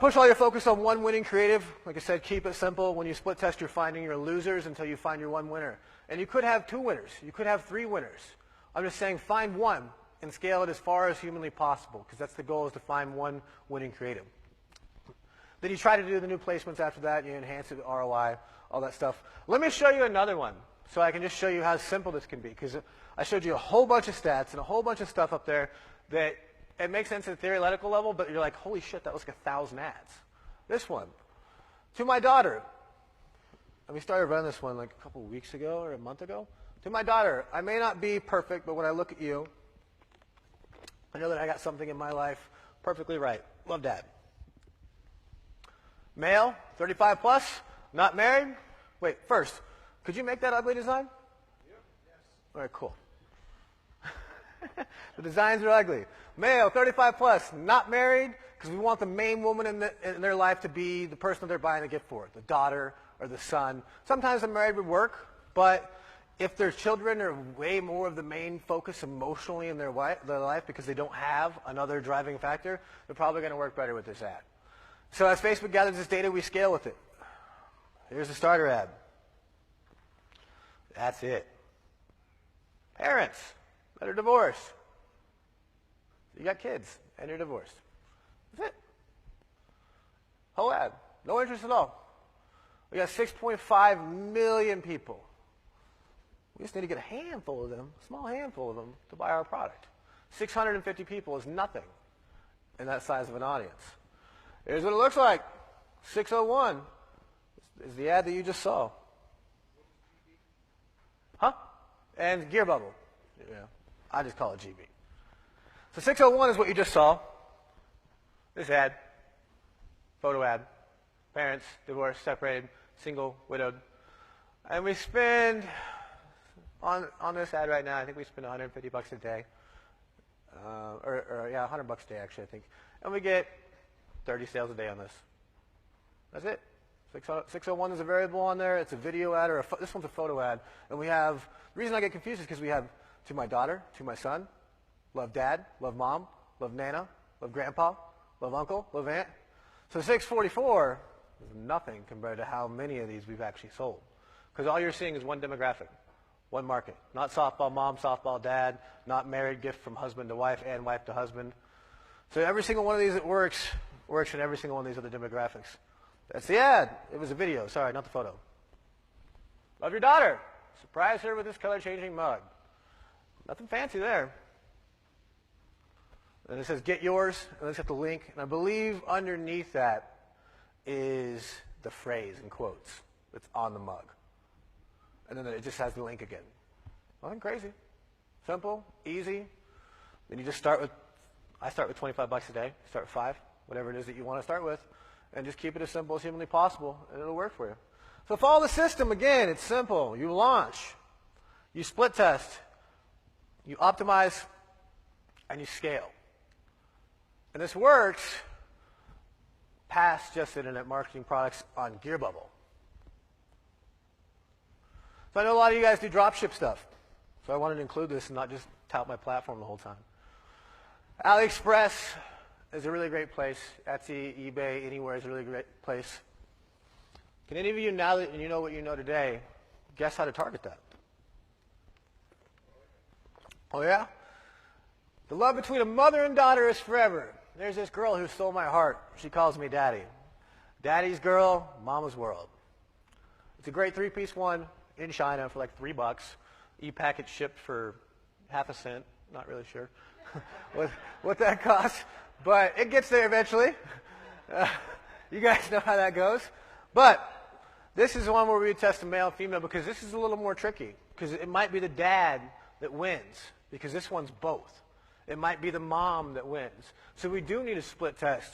Push all your focus on one winning creative. Like I said, keep it simple. When you split test, you're finding your losers until you find your one winner. And you could have 2 winners. You could have 3 winners. I'm just saying find one and scale it as far as humanly possible, because that's the goal, is to find one winning creative. Then you try to do the new placements after that. You enhance it, ROI, all that stuff. Let me show you another one so I can just show you how simple this can be, because I showed you a whole bunch of stats and a whole bunch of stuff up there that it makes sense at a theoretical level, but you're like, holy shit, that was like 1,000 ads. This one, to my daughter. And we started running this one like a couple weeks ago or a month ago. To my daughter, I may not be perfect, but when I look at you, I know that I got something in my life perfectly right. Love, Dad. Male, 35 plus, not married. Wait, first, could you make that ugly design? Yep. Yes. All right, cool. The designs are ugly. Male, 35 plus, not married, because we want the main woman in their life to be the person that they're buying the gift for, the daughter or the son. Sometimes the married would work, but if their children are way more of the main focus emotionally in their life because they don't have another driving factor, they're probably going to work better with this ad. So as Facebook gathers this data, we scale with it. Here's the starter ad. That's it. Parents that are divorced. You got kids and you're divorced. That's it. Whole ad. No interest at all. We got 6.5 million people. We just need to get a handful of them, a small handful of them, to buy our product. 650 people is nothing in that size of an audience. Here's what it looks like. 601 is the ad that you just saw. Huh? And Gear Bubble. Yeah, I just call it GB. So 601 is what you just saw. This ad, photo ad, parents, divorced, separated, single, widowed. And we spend, on this ad right now, I think we spend $150 a day. Yeah, $100 a day actually, I think. And we get 30 sales a day on this. That's it. 601 is a variable on there. It's a video ad, or this one's a photo ad. And we have, the reason I get confused is because we have to my daughter, to my son, love dad, love mom, love nana, love grandpa, love uncle, love aunt. So 644 is nothing compared to how many of these we've actually sold. Because all you're seeing is one demographic, one market. Not softball mom, softball dad, not married, gift from husband to wife and wife to husband. So every single one of these that works in every single one of these other demographics. That's the ad. It was a video. Sorry, not the photo. Love your daughter. Surprise her with this color-changing mug. Nothing fancy there. And it says, get yours. And let's hit the link. And I believe underneath that is the phrase in quotes that's on the mug. And then it just has the link again. Nothing crazy. Simple, easy. Then you just start with, I start with $25 a day. Start with 5, whatever it is that you want to start with. And just keep it as simple as humanly possible, and it'll work for you. So follow the system. Again, it's simple. You launch. You split test. You optimize. And you scale. And this works past just internet marketing products on GearBubble. So I know a lot of you guys do dropship stuff. So I wanted to include this and not just tout my platform the whole time. AliExpress is a really great place. Etsy, eBay, anywhere is a really great place. Can any of you, now that you know what you know today, guess how to target that? Oh yeah? The love between a mother and daughter is forever. There's this girl who stole my heart. She calls me Daddy. Daddy's girl, Mama's world. It's a great 3-piece one in China for like $3. E-packet shipped for half a cent. Not really sure what that costs. But it gets there eventually. You guys know how that goes. But this is the one where we test the male and female because this is a little more tricky. Because it might be the dad that wins. Because this one's both. It might be the mom that wins. So we do need a split test,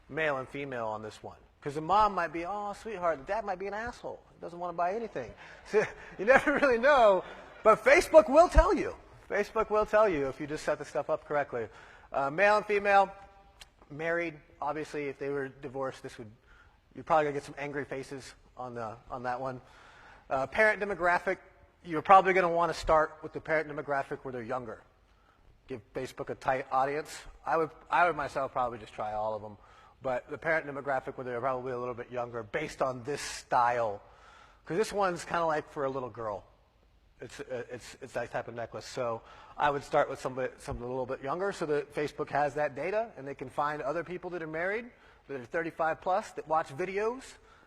male and female, on this one. Because the mom might be, oh, sweetheart. The dad might be an asshole. He doesn't want to buy anything. So you never really know. But Facebook will tell you. Facebook will tell you if you just set the stuff up correctly. Male and female. Married, obviously, if they were divorced, this would You're probably going to get some angry faces on that one. Parent demographic, you're probably going to want to start with the parent demographic where they're younger. Give Facebook a tight audience. I would myself probably just try all of them. But the parent demographic where they're probably a little bit younger based on this style. Because this one's kind of like for a little girl. It's that type of necklace. So I would start with something a little bit younger so that Facebook has that data and they can find other people that are married, that are 35 plus, that watch videos,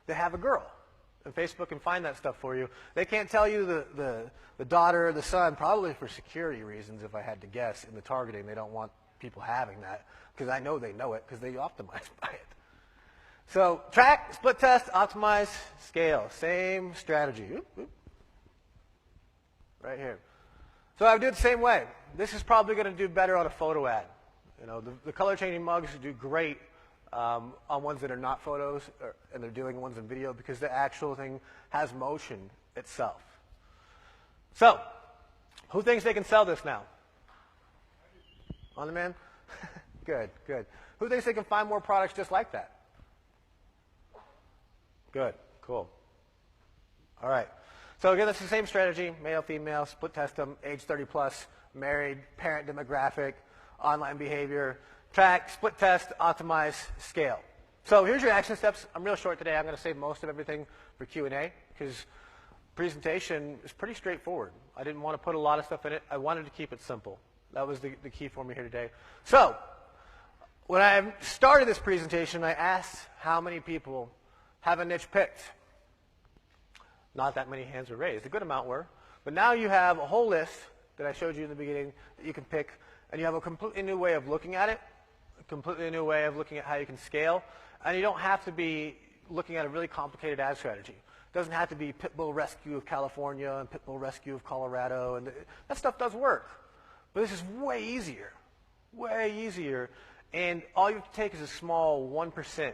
that have a girl. And Facebook can find that stuff for you. They can't tell you the daughter or the son, probably for security reasons, if I had to guess, in the targeting. They don't want people having that, because I know they know it, because they optimize by it. So track, split test, optimize, scale. Same strategy. Oop, oop. Right here. So I would do it the same way. This is probably going to do better on a photo ad. You know, the color changing mugs do great on ones that are not photos, and they're doing ones in video because the actual thing has motion itself. So, who thinks they can sell this now? On demand? Good, good. Who thinks they can find more products just like that? Good, cool. All right. So again, it's the same strategy, male, female, split test them, age 30 plus, married, parent demographic, online behavior, track, split test, optimize, scale. So here's your action steps. I'm real short today. I'm going to save most of everything for Q&A because presentation is pretty straightforward. I didn't want to put a lot of stuff in it. I wanted to keep it simple. That was the key for me here today. So when I started this presentation, I asked how many people have a niche picked. Not that many hands were raised. A good amount were. But now you have a whole list that I showed you in the beginning that you can pick, and you have a completely new way of looking at it, a completely new way of looking at how you can scale, and you don't have to be looking at a really complicated ad strategy. It doesn't have to be Pitbull Rescue of California and Pitbull Rescue of Colorado, and that stuff does work. But this is way easier, and all you have to take is a small 1%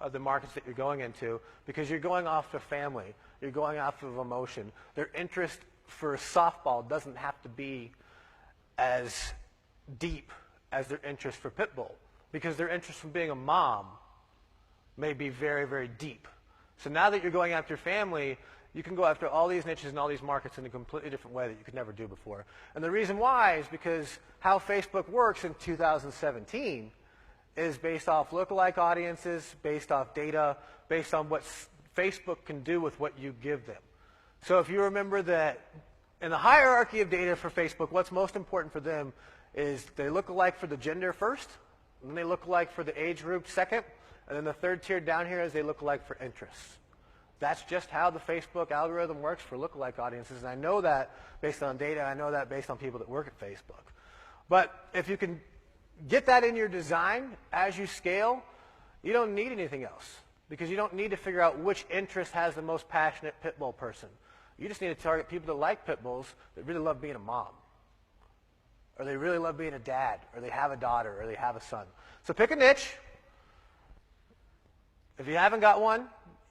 of the markets that you're going into because you're going off of family. You're going off of emotion. Their interest for softball doesn't have to be as deep as their interest for Pitbull because their interest from being a mom may be very, very deep. So now that you're going after family, you can go after all these niches and all these markets in a completely different way that you could never do before. And the reason why is because how Facebook works in 2017 is based off lookalike audiences, based off data, based on what Facebook can do with what you give them. So if you remember that in the hierarchy of data for Facebook, what's most important for them is they look alike for the gender first, and then they look alike for the age group second, and then the third tier down here is they look alike for interests. That's just how the Facebook algorithm works for lookalike audiences, and I know that based on data, I know that based on people that work at Facebook. But if you can get that in your design as you scale, you don't need anything else. Because you don't need to figure out which interest has the most passionate pit bull person. You just need to target people that like pit bulls that really love being a mom. Or they really love being a dad. Or they have a daughter. Or they have a son. So pick a niche. If you haven't got one,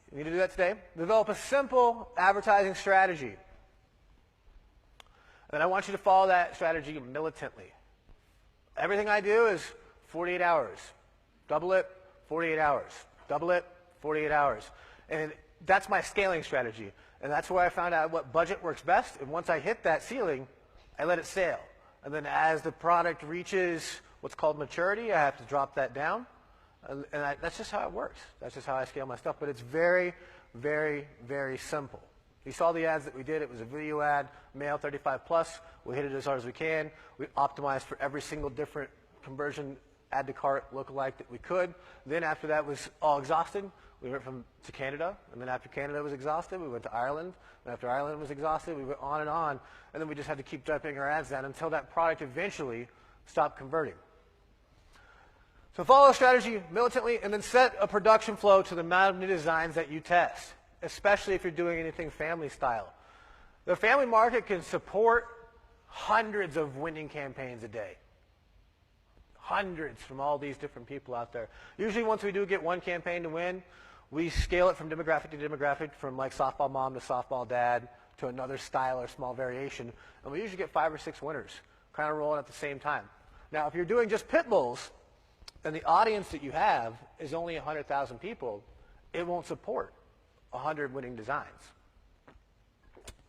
you need to do that today. Develop a simple advertising strategy. And then I want you to follow that strategy militantly. Everything I do is 48 hours. Double it, 48 hours. Double it, 48 hours. And that's my scaling strategy. And that's where I found out what budget works best. And once I hit that ceiling, I let it sail. And then as the product reaches what's called maturity, I have to drop that down. And that's just how it works. That's just how I scale my stuff. But it's very, very, very simple. You saw the ads that we did. It was a video ad, male 35 plus. We hit it as hard as we can. We optimized for every single different conversion add to cart lookalike that we could. Then after that was all exhausted, we went to Canada. And then after Canada was exhausted, we went to Ireland. And after Ireland was exhausted, we went on. And then we just had to keep dropping our ads down until that product eventually stopped converting. So follow a strategy militantly and then set a production flow to the amount of new designs that you test, especially if you're doing anything family style. The family market can support hundreds of winning campaigns a day. Hundreds from all these different people out there. Usually once we do get one campaign to win, we scale it from demographic to demographic, from like softball mom to softball dad to another style or small variation. And we usually get 5 or 6 winners kind of rolling at the same time. Now, if you're doing just pit bulls, and the audience that you have is only 100,000 people, it won't support 100 winning designs.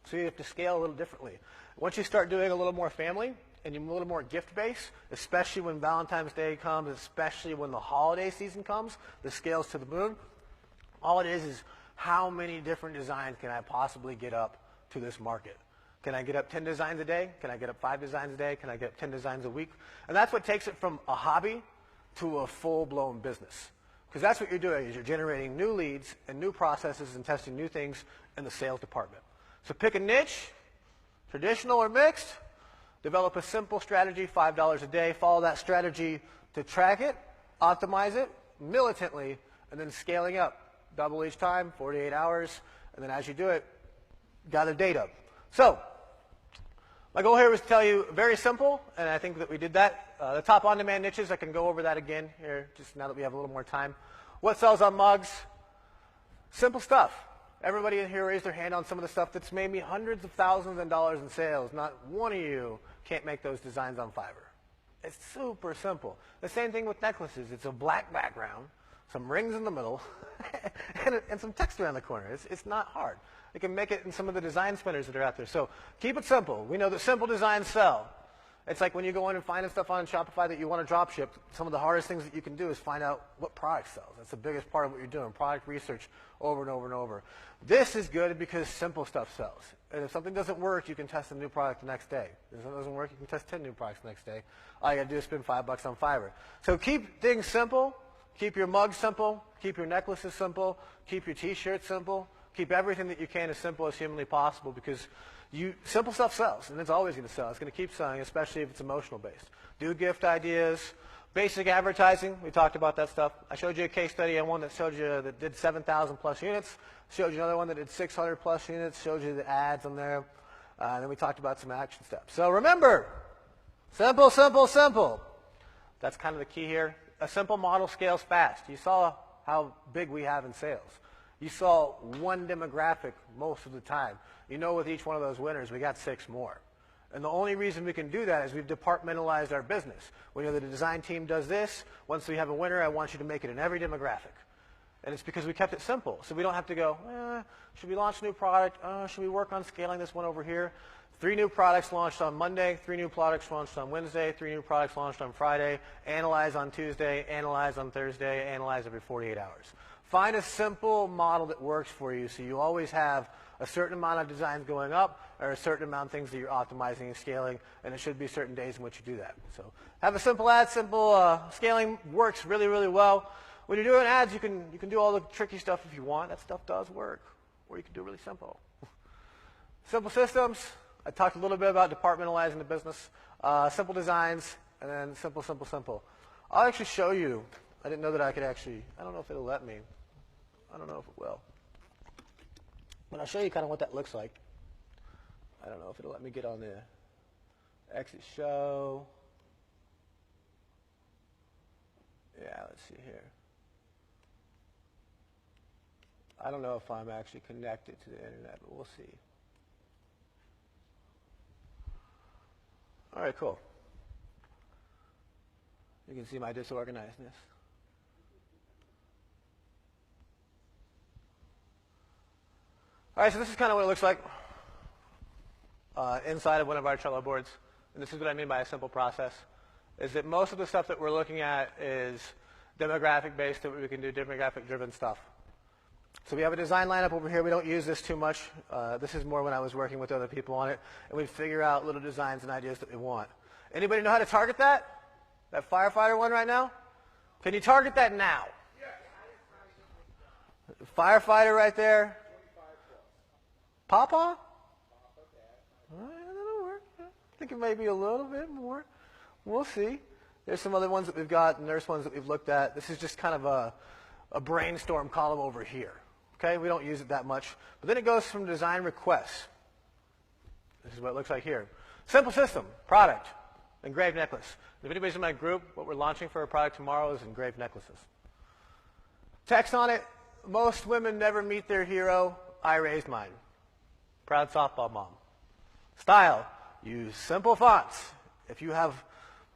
So you have to scale a little differently. Once you start doing a little more family and you're a little more gift-based, especially when Valentine's Day comes, especially when the holiday season comes, the scale's to the moon. All it is how many different designs can I possibly get up to this market? Can I get up 10 designs a day? Can I get up 5 designs a day? Can I get up 10 designs a week? And that's what takes it from a hobby to a full-blown business. Because that's what you're doing, is you're generating new leads and new processes and testing new things in the sales department. So pick a niche, traditional or mixed, develop a simple strategy, $5 a day, follow that strategy to track it, optimize it militantly, and then scaling up. Double each time, 48 hours, and then as you do it, gather data. So, my goal here was to tell you very simple, and I think that we did that. The top on-demand niches, I can go over that again here, just now that we have a little more time. What sells on mugs? Simple stuff. Everybody in here raised their hand on some of the stuff that's made me hundreds of thousands of dollars in sales. Not one of you can't make those designs on Fiverr. It's super simple. The same thing with necklaces. It's a black background, some rings in the middle, and some text around the corner. It's not hard. You can make it in some of the design spinners that are out there. So keep it simple. We know that simple designs sell. It's like when you go in and find stuff on Shopify that you want to drop ship, some of the hardest things that you can do is find out what product sells. That's the biggest part of what you're doing, product research over and over and over. This is good because simple stuff sells. And if something doesn't work, you can test a new product the next day. If something doesn't work, you can test 10 new products the next day. All you got to do is spend $5 on Fiverr. So keep things simple. Keep your mugs simple. Keep your necklaces simple. Keep your T-shirts simple. Keep everything that you can as simple as humanly possible, because simple stuff sells, and it's always going to sell. It's going to keep selling, especially if it's emotional based. Do gift ideas, basic advertising. We talked about that stuff. I showed you a case study on one that showed you that did 7,000 plus units. Showed you another one that did 600 plus units. Showed you the ads on there. And then we talked about some action steps. So remember, simple, simple, simple. That's kind of the key here. A simple model scales fast. You saw how big we have in sales. You saw one demographic most of the time. You know, with each one of those winners, we got 6 more. And the only reason we can do that is we've departmentalized our business. We know that the design team does this. Once we have a winner, I want you to make it in every demographic. And it's because we kept it simple. So we don't have to go, should we launch a new product? Should we work on scaling this one over here? 3 new products launched on Monday, 3 new products launched on Wednesday, 3 new products launched on Friday, analyze on Tuesday, analyze on Thursday, analyze every 48 hours. Find a simple model that works for you so you always have a certain amount of designs going up or a certain amount of things that you're optimizing and scaling, and it should be certain days in which you do that. So have a simple ad, simple scaling works really, really well. When you're doing ads, you can do all the tricky stuff if you want. That stuff does work. Or you can do really simple. Simple systems. I talked a little bit about departmentalizing the business. Simple designs, and then simple, simple, simple. I'll actually show you. I didn't know that I could actually, I don't know if it'll let me. I don't know if it will. But I'll show you kind of what that looks like. I don't know if it'll let me get on the exit show. Yeah, let's see here. I don't know if I'm actually connected to the internet, but we'll see. All right, cool. You can see my disorganizedness. All right, so this is kind of what it looks like inside of one of our Trello boards. And this is what I mean by a simple process, is that most of the stuff that we're looking at is demographic-based, that we can do demographic-driven stuff. So we have a design lineup over here. We don't use this too much. This is more when I was working with other people on it, and we'd figure out little designs and ideas that we want. Anybody know how to target that? That firefighter one right now? Can you target that now? Firefighter right there. Papa? All right, that'll work. I think it may be a little bit more. We'll see. There's some other ones that we've got, and there's ones that we've looked at. This is just kind of a brainstorm column over here. Okay, we don't use it that much. But then it goes from design requests. This is what it looks like here. Simple system, product, engraved necklace. If anybody's in my group, what we're launching for a product tomorrow is engraved necklaces. Text on it, most women never meet their hero. I raised mine. Proud softball mom. Style, use simple fonts. If you have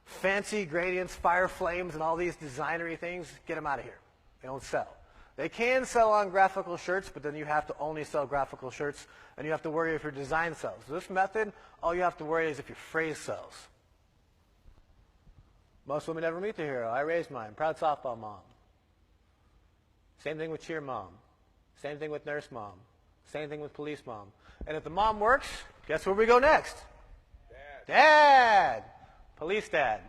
fancy gradients, fire flames, and all these designery things, get them out of here. They don't sell. They can sell on graphical shirts, but then you have to only sell graphical shirts, and you have to worry if your design sells. This method, all you have to worry is if your phrase sells. Most women never meet the hero. I raised mine. Proud softball mom. Same thing with cheer mom. Same thing with nurse mom. Same thing with police mom. And if the mom works, guess where we go next? Dad. Dad. Police dad.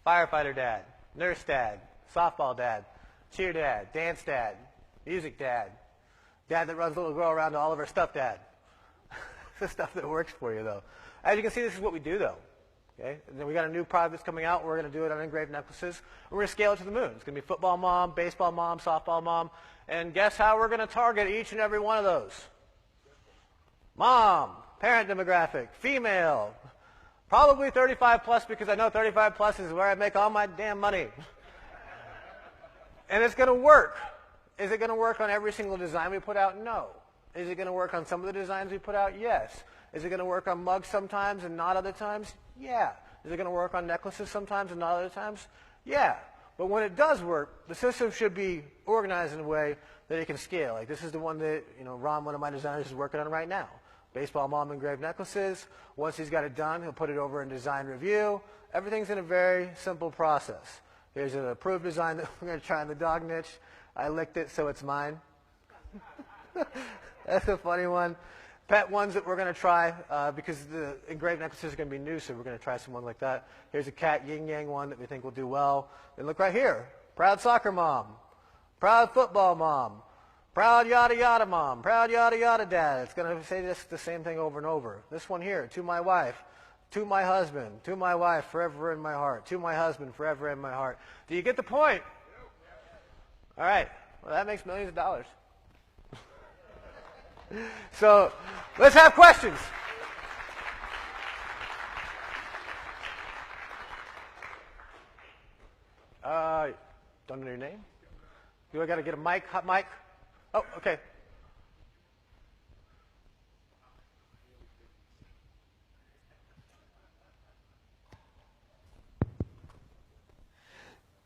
Firefighter dad. Nurse dad. Softball dad. Cheer dad. Dance dad. Music dad. Dad that runs the little girl around to all of her stuff dad. It's the stuff that works for you, though. As you can see, this is what we do, though. Okay? And then we got a new product that's coming out. We're going to do it on engraved necklaces. We're going to scale it to the moon. It's going to be football mom, baseball mom, softball mom. And guess how we're going to target each and every one of those? Mom, parent demographic, female, probably 35 plus, because I know 35 plus is where I make all my damn money. And it's going to work. Is it going to work on every single design we put out? No. Is it going to work on some of the designs we put out? Yes. Is it going to work on mugs sometimes and not other times? Yeah. Is it going to work on necklaces sometimes and not other times? Yeah. But when it does work, the system should be organized in a way that it can scale. Like this is the one that, Ron, one of my designers, is working on right now. Baseball mom engraved necklaces. Once he's got it done, he'll put it over in design review. Everything's in a very simple process. Here's an approved design that we're going to try in the dog niche. I licked it, so it's mine. That's a funny one. Pet ones that we're going to try because the engraved necklaces are going to be new, so we're going to try someone like that. Here's a cat yin yang one that we think will do well. And look right here. Proud soccer mom. Proud football mom. Proud yada yada mom. Proud yada yada dad. It's going to say this the same thing over and over. This one here. To my wife. To my husband. To my wife. Forever in my heart. To my husband. Forever in my heart. Do you get the point? All right. Well, that makes millions of dollars. So let's have questions. Don't know your name? Do I got to get a mic? Hot mic? Oh, okay.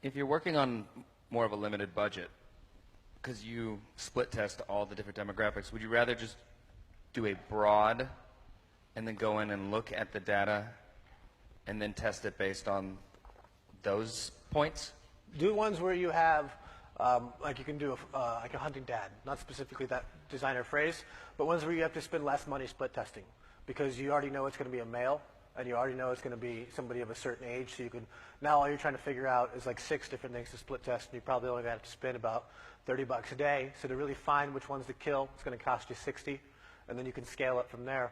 If you're working on more of a limited budget, because you split test all the different demographics, would you rather just do a broad and then go in and look at the data and then test it based on those points? Do ones where you have, like you can do like a hunting dad, not specifically that designer phrase, but ones where you have to spend less money split testing because you already know it's going to be a male and you already know it's going to be somebody of a certain age, so you can, now all you're trying to figure out is like 6 different things to split test, and you probably only have to spend about $30 a day. So to really find which ones to kill, it's going to cost you 60, and then you can scale up from there.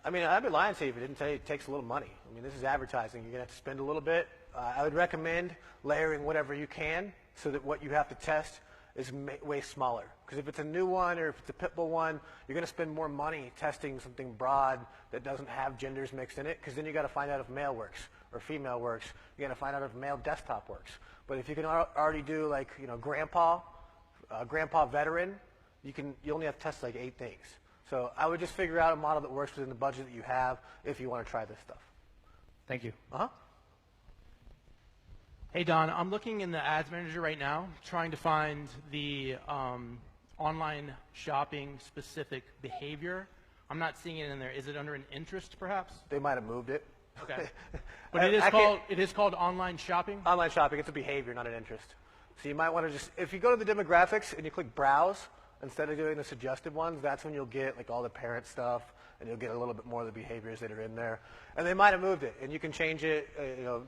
I mean, I'd be lying to you if I didn't tell you it takes a little money. I mean, this is advertising. You're going to have to spend a little bit. I would recommend layering whatever you can so that what you have to test is way smaller. Because if it's a new one or if it's a pit bull one, you're going to spend more money testing something broad that doesn't have genders mixed in it, because then you got to find out if male works or female works. You got to find out if male desktop works. But if you can already do like grandpa veteran, you only have to test like 8 things. So I would just figure out a model that works within the budget that you have if you want to try this stuff. Thank you. Hey, Don, I'm looking in the Ads Manager right now, trying to find the online shopping specific behavior. I'm not seeing it in there. Is it under an interest, perhaps? They might have moved it. Okay. But it is called online shopping? Online shopping, it's a behavior, not an interest. So you might want to just, if you go to the demographics and you click browse, instead of doing the suggested ones, that's when you'll get like all the parent stuff, and you'll get a little bit more of the behaviors that are in there. And they might have moved it, and you can change it.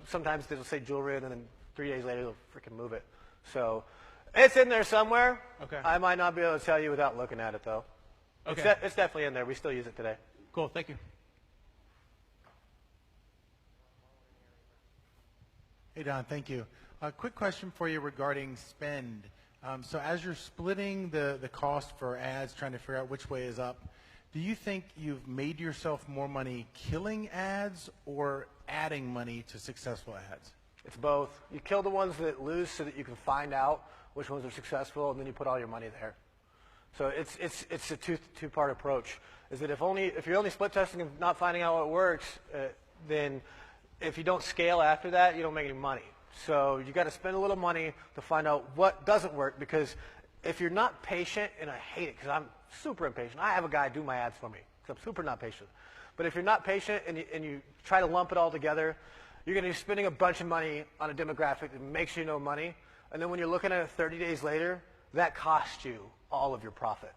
Sometimes they'll say jewelry, and then 3 days later they'll freaking move it. So it's in there somewhere. Okay. I might not be able to tell you without looking at it, though. Okay. It's definitely in there. We still use it today. Cool. Thank you. Hey, Don, thank you. A quick question for you regarding spend. So as you're splitting the cost for ads, trying to figure out which way is up, do you think you've made yourself more money killing ads or adding money to successful ads? It's both. You kill the ones that lose so that you can find out which ones are successful, and then you put all your money there. So it's a two-part approach. Is that if you're only split testing and not finding out what works, then if you don't scale after that, you don't make any money. So you got to spend a little money to find out what doesn't work, because if you're not patient, and I hate it because I'm super impatient. I have a guy do my ads for me because I'm super not patient. But if you're not patient and you try to lump it all together, you're going to be spending a bunch of money on a demographic that makes you no money. And then when you're looking at it 30 days later, that costs you all of your profit.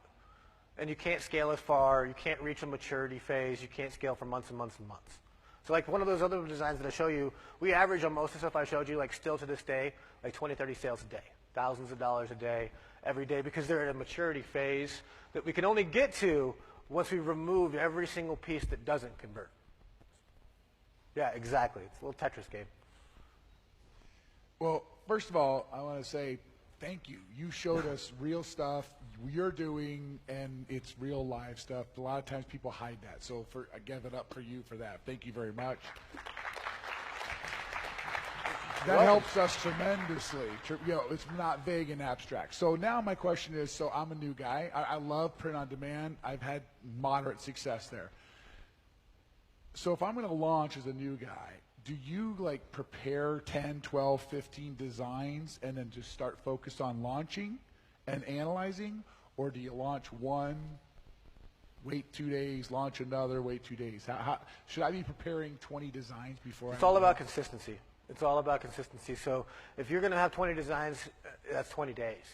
And you can't scale as far. You can't reach a maturity phase. You can't scale for months and months and months. So like one of those other designs that I show you, we average on most of the stuff I showed you, like still to this day, like 20, 30 sales a day. Thousands of dollars a day, every day, because they're at a maturity phase that we can only get to once we've removed every single piece that doesn't convert. Yeah, exactly. It's a little Tetris game. Well, first of all, I want to say thank you. You showed us real stuff you're doing, and it's real live stuff. A lot of times people hide that. So I give it up for you for that. Thank you very much. That helps us tremendously. It's not vague and abstract. So now my question is, so I'm a new guy. I love print on demand. I've had moderate success there. So if I'm going to launch as a new guy, do you like prepare 10, 12, 15 designs and then just start focused on launching and analyzing? Or do you launch one, wait 2 days, launch another, wait 2 days? How should I be preparing 20 designs before? It's all about consistency. It's all about consistency. So if you're going to have 20 designs, that's 20 days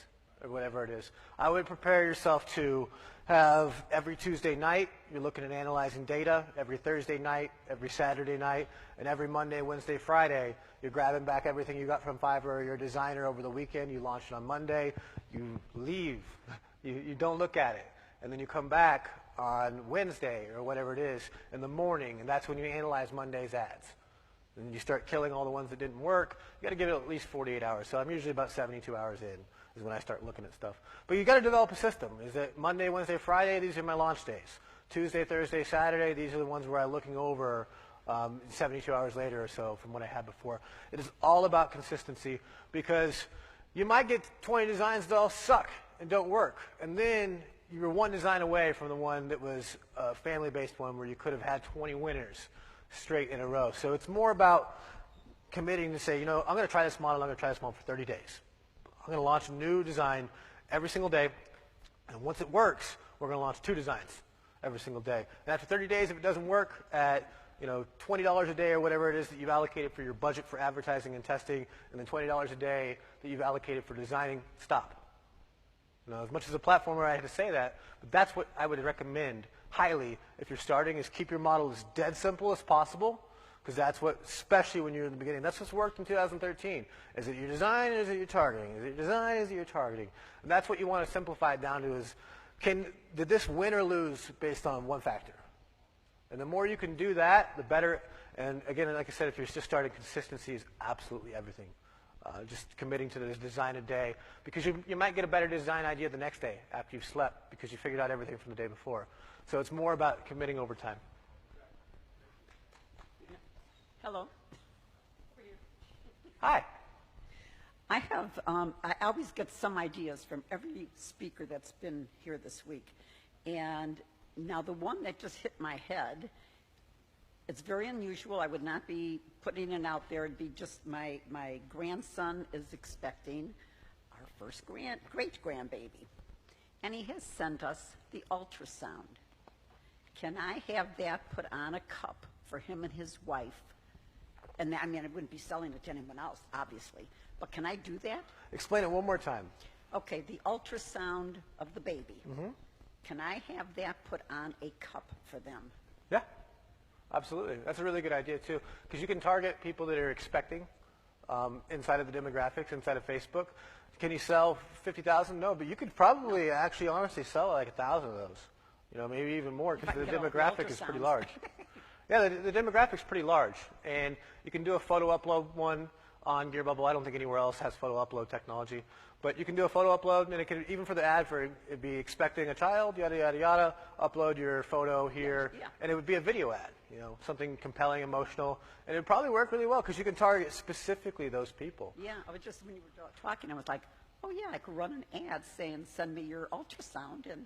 or whatever it is. I would prepare yourself to have every Tuesday night, you're looking at analyzing data. Every Thursday night, every Saturday night, and every Monday, Wednesday, Friday, you're grabbing back everything you got from Fiverr or your designer over the weekend. You launch it on Monday. You leave. You don't look at it. And then you come back on Wednesday or whatever it is in the morning, and that's when you analyze Monday's ads. And you start killing all the ones that didn't work. You got to give it at least 48 hours. So I'm usually about 72 hours in is when I start looking at stuff. But you got to develop a system. Is it Monday, Wednesday, Friday? These are my launch days. Tuesday, Thursday, Saturday. These are the ones where I'm looking over 72 hours later or so from what I had before. It is all about consistency because you might get 20 designs that all suck and don't work, and then you were one design away from the one that was a family-based one where you could have had 20 winners straight in a row. So it's more about committing to say, I'm going to try this model, I'm going to try this model for 30 days. I'm going to launch a new design every single day, and once it works, we're going to launch 2 designs every single day. And after 30 days, if it doesn't work at $20 a day or whatever it is that you've allocated for your budget for advertising and testing, and then $20 a day that you've allocated for designing, stop. As much as a platformer, I had to say that, but that's what I would recommend highly if you're starting, is keep your model as dead simple as possible, because that's what, especially when you're in the beginning, that's what's worked in 2013. Is it your design or is it your targeting? Is it your design or is it your targeting? And that's what you want to simplify it down to is, did this win or lose based on one factor? And the more you can do that, the better. And again, like I said, if you're just starting, consistency is absolutely everything. Just committing to this design a day, because you might get a better design idea the next day after you've slept because you figured out everything from the day before. So it's more about committing over time. Hello. Hi. I always get some ideas from every speaker that's been here this week. And now the one that just hit my head, it's very unusual. I would not be putting it out there. It'd be just my grandson is expecting our first great-grandbaby. And he has sent us the ultrasound. Can I have that put on a cup for him and his wife? And I wouldn't be selling it to anyone else, obviously. But can I do that? Explain it one more time. Okay, the ultrasound of the baby. Mm-hmm. Can I have that put on a cup for them? Yeah. Absolutely. That's a really good idea, too, because you can target people that are expecting inside of the demographics, inside of Facebook. Can you sell 50,000? No, but you could probably actually honestly sell like 1,000 of those, maybe even more, because the demographic is pretty large. Yeah, the demographic's pretty large, and you can do a photo upload one on GearBubble. I don't think anywhere else has photo upload technology, but you can do a photo upload, and it can, even for the ad, it'd be expecting a child, yada, yada, yada, upload your photo here, and it would be a video ad, something compelling, emotional, and it would probably work really well because you can target specifically those people. Yeah, I was just, when you were talking, I was like, oh yeah, I could run an ad saying, send me your ultrasound, and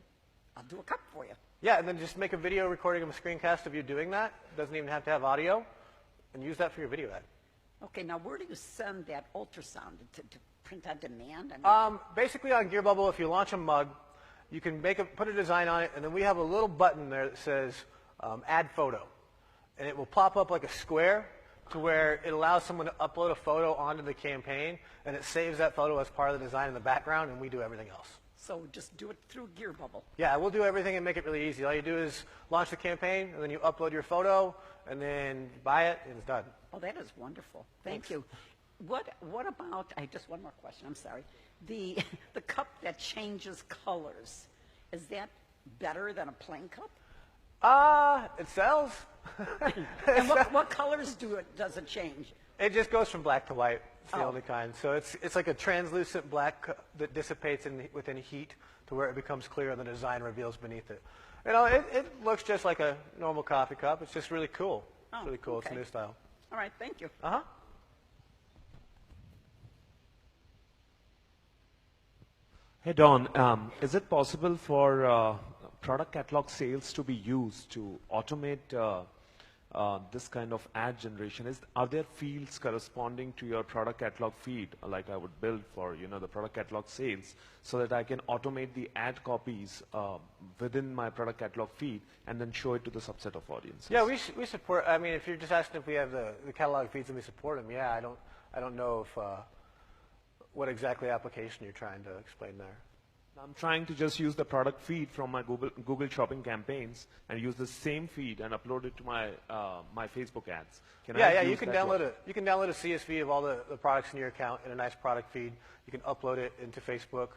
I'll do a cup for you. Yeah, and then just make a video recording of a screencast of you doing that. It doesn't even have to have audio, and use that for your video ad. Okay, now where do you send that ultrasound? To print on demand? I mean, Basically on Gear Bubble, if you launch a mug, you can put a design on it, and then we have a little button there that says add photo. And it will pop up like a square to where it allows someone to upload a photo onto the campaign, and it saves that photo as part of the design in the background, and we do everything else. so just do it through Gear Bubble. Yeah, we'll do everything and make it really easy. All you do is launch the campaign, and then you upload your photo, and then buy it, and it's done. Oh, that is wonderful. Thank you. What about, I just one more question, I'm sorry. The cup that changes colors, is that better than a plain cup? It sells. And what colors does it change? It just goes from black to white. It's the Oh. only kind. So it's like a translucent black that dissipates within heat to where it becomes clear and the design reveals beneath it. You know, it looks just like a normal coffee cup. It's just really cool. Oh, It's really cool. It's okay. a new style. All right, thank you. Uh-huh. Hey, Don, is it possible for product catalog sales to be used to automate this kind of ad generation? Are there fields corresponding to your product catalog feed, like I would build for the product catalog sales, so that I can automate the ad copies within my product catalog feed and then show it to the subset of audiences? Yeah, we support. I mean, if you're just asking if we have the catalog feeds and we support them, yeah, I don't know if what exactly application you're trying to explain there. I'm trying to just use the product feed from my Google Shopping campaigns and use the same feed and upload it to my my Facebook ads. Can I You use can that download one? it. You can download a CSV of all the products in your account in a nice product feed. You can upload it into Facebook.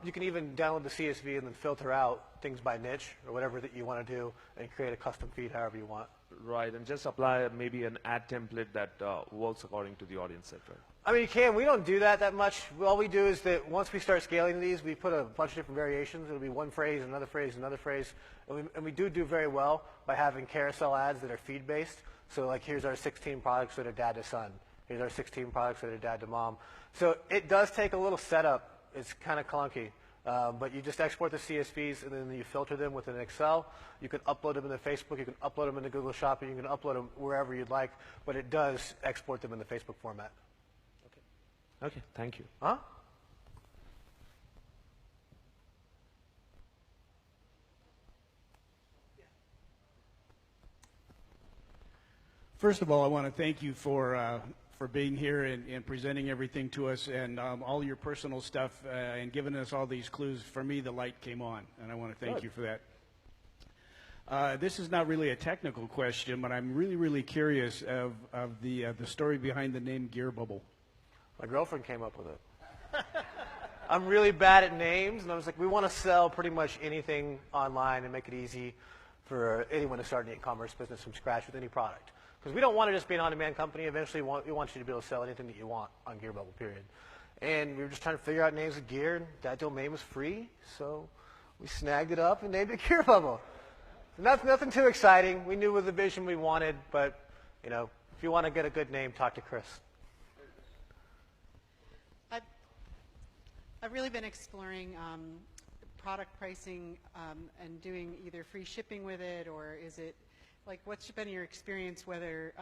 You can even download the CSV and then filter out things by niche or whatever that you want to do and create a custom feed however you want. Right, and just apply maybe an ad template that works according to the audience set, right? I mean, you can. We don't do that much. All we do is that once we start scaling these, we put a bunch of different variations. It'll be one phrase, another phrase, another phrase. And we do very well by having carousel ads that are feed-based. So like here's our 16 products that are dad to son. Here's our 16 products that are dad to mom. So it does take a little setup. It's kind of clunky. But you just export the CSVs and then you filter them within Excel. You can upload them into Facebook. You can upload them into Google Shopping. You can upload them wherever you'd like. But it does export them in the Facebook format. Okay, thank you. Huh? First of all, I want to thank you for being here and presenting everything to us and all your personal stuff and giving us all these clues. For me, the light came on, and I want to thank you for that. This is not really a technical question, but I'm really curious of the story behind the name Gear Bubble. My girlfriend came up with it. I'm really bad at names, and I was like, we want to sell pretty much anything online and make it easy for anyone to start an e-commerce business from scratch with any product. Because we don't want to just be an on-demand company. Eventually, we want you to be able to sell anything that you want on Gear Bubble, period. And we were just trying to figure out names of gear, and that domain was free, so we snagged it up and named it Gear Bubble. Nothing too exciting. We knew it was the vision we wanted, but if you want to get a good name, talk to Chris. I've really been exploring product pricing and doing either free shipping with it, or is it like what's been your experience whether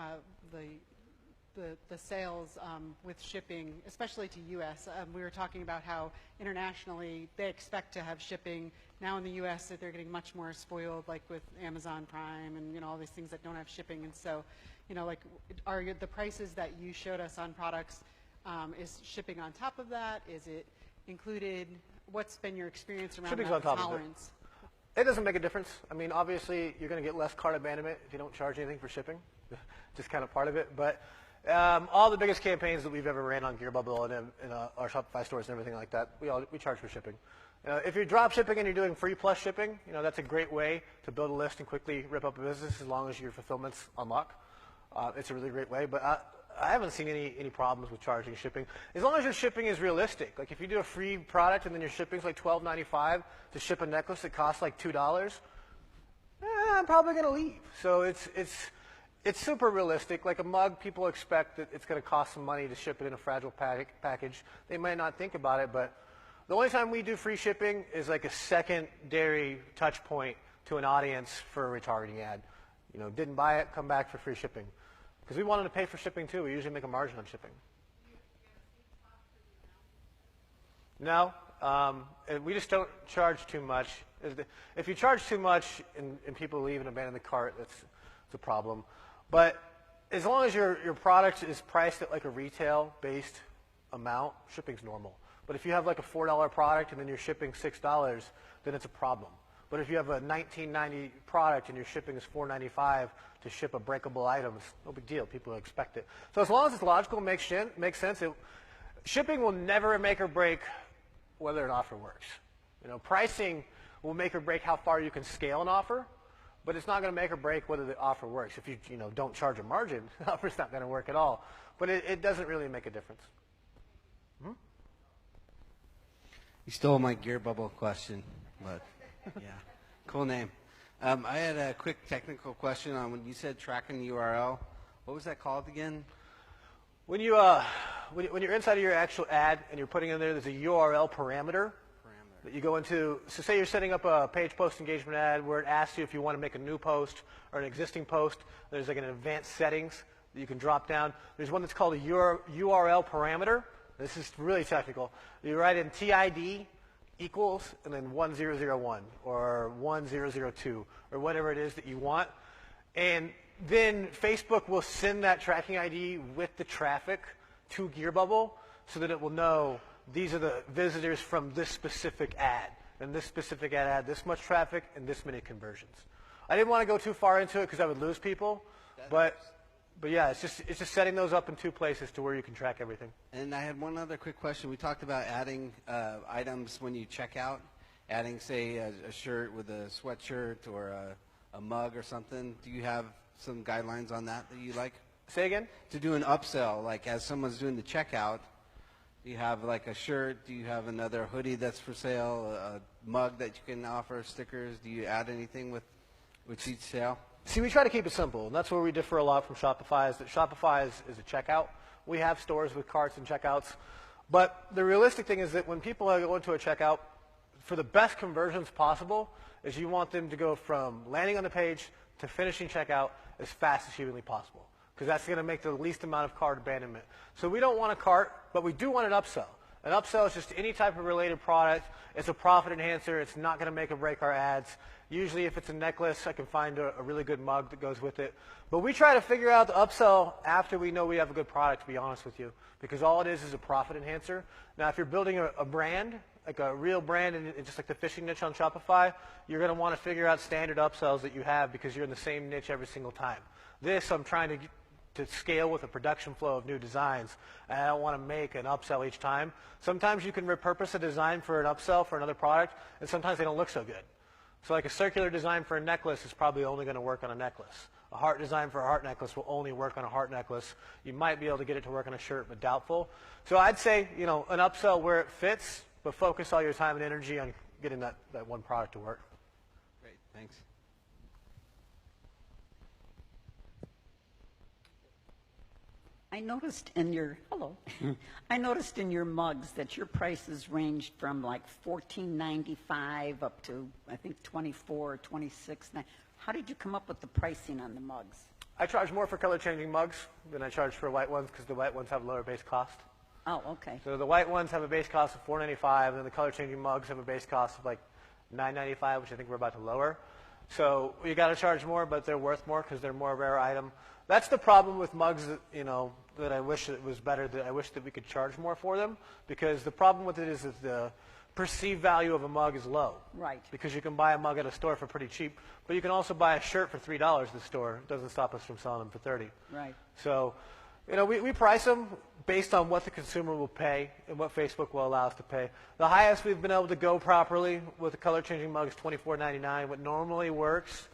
the sales with shipping, especially to U.S. We were talking about how internationally they expect to have shipping. Now in the U.S. that they're getting much more spoiled, like with Amazon Prime and all these things that don't have shipping. And so, like are the prices that you showed us on products, is shipping on top of that? Is it included? What's been your experience around Shipping's that on top of it. tolerance? It doesn't make a difference. I mean, obviously, you're going to get less cart abandonment if you don't charge anything for shipping. Just kind of part of it. But all the biggest campaigns that we've ever ran on Gear Bubble and in our Shopify stores and everything like that, we charge for shipping. If you're drop shipping and you're doing free plus shipping, that's a great way to build a list and quickly rip up a business as long as your fulfillment's on lock. It's a really great way. But I haven't seen any problems with charging shipping. As long as your shipping is realistic. Like if you do a free product and then your shipping's like $12.95 to ship a necklace that costs like $2, I'm probably going to leave. So it's super realistic. Like a mug, people expect that it's going to cost some money to ship it in a fragile package. They might not think about it, but the only time we do free shipping is like a secondary touch point to an audience for a retargeting ad. Didn't buy it, come back for free shipping. Because we want them to pay for shipping too. We usually make a margin on shipping. No, and we just don't charge too much. If you charge too much and people leave and abandon the cart, it's a problem. But as long as your product is priced at like a retail-based amount, shipping's normal. But if you have like a $4 product and then you're shipping $6, then it's a problem. But if you have a $19.90 product and your shipping is $4.95 to ship a breakable item, it's no big deal. People expect it. So as long as it's logical, makes sense. Shipping will never make or break whether an offer works. You know, pricing will make or break how far you can scale an offer, but it's not going to make or break whether the offer works. If you don't charge a margin, the offer's not going to work at all. But it doesn't really make a difference. Hmm? You stole my gear bubble question, but yeah, cool name. I had a quick technical question on when you said tracking the URL. What was that called again? When you're inside of your actual ad and you're putting in there's a URL parameter that you go into. So say you're setting up a page post engagement ad where it asks you if you want to make a new post or an existing post. There's like an advanced settings that you can drop down. There's one that's called a URL parameter. This is really technical. You write in TID equals and then 1001 or 1002 or whatever it is that you want. And then Facebook will send that tracking ID with the traffic to GearBubble so that it will know these are the visitors from this specific ad. And this specific ad had this much traffic and this many conversions. I didn't want to go too far into it because I would lose people. But yeah, it's just setting those up in two places to where you can track everything. And I had one other quick question. We talked about adding items when you check out, adding, say, a shirt with a sweatshirt or a mug or something. Do you have some guidelines on that you like? Say again? To do an upsell, like as someone's doing the checkout, do you have like a shirt? Do you have another hoodie that's for sale, a mug that you can offer, stickers? Do you add anything with each sale? See, we try to keep it simple, and that's where we differ a lot from Shopify, is that Shopify is a checkout. We have stores with carts and checkouts. But the realistic thing is that when people go into a checkout, for the best conversions possible, is you want them to go from landing on the page to finishing checkout as fast as humanly possible, because that's going to make the least amount of cart abandonment. So we don't want a cart, but we do want an upsell. An upsell is just any type of related product. It's a profit enhancer. It's not going to make or break our ads. Usually if it's a necklace, I can find a really good mug that goes with it. But we try to figure out the upsell after we know we have a good product, to be honest with you, because all it is a profit enhancer. Now, if you're building a brand, like a real brand, and just like the fishing niche on Shopify, you're going to want to figure out standard upsells that you have because you're in the same niche every single time. This, I'm trying to scale with a production flow of new designs, and I don't want to make an upsell each time. Sometimes you can repurpose a design for an upsell for another product, and sometimes they don't look so good. So like a circular design for a necklace is probably only going to work on a necklace. A heart design for a heart necklace will only work on a heart necklace. You might be able to get it to work on a shirt, but doubtful. So I'd say, an upsell where it fits, but focus all your time and energy on getting that one product to work. Great, thanks. I noticed in your I noticed in your mugs that your prices ranged from like $14.95 up to I think $24 or $26. How did you come up with the pricing on the mugs? I charge more for color changing mugs than I charge for white ones because the white ones have lower base cost. Oh, okay. So the white ones have a base cost of $4.95, and then the color changing mugs have a base cost of like $9.95, which I think we're about to lower. So you got to charge more, but they're worth more because they're more a rare item. That's the problem with mugs that, that I wish it was better, that I wish that we could charge more for them, because the problem with it is that the perceived value of a mug is low. Right. Because you can buy a mug at a store for pretty cheap, but you can also buy a shirt for $3 at the store. It doesn't stop us from selling them for $30. Right. So, we price them based on what the consumer will pay and what Facebook will allow us to pay. The highest we've been able to go properly with a color-changing mug is $24.99. What normally works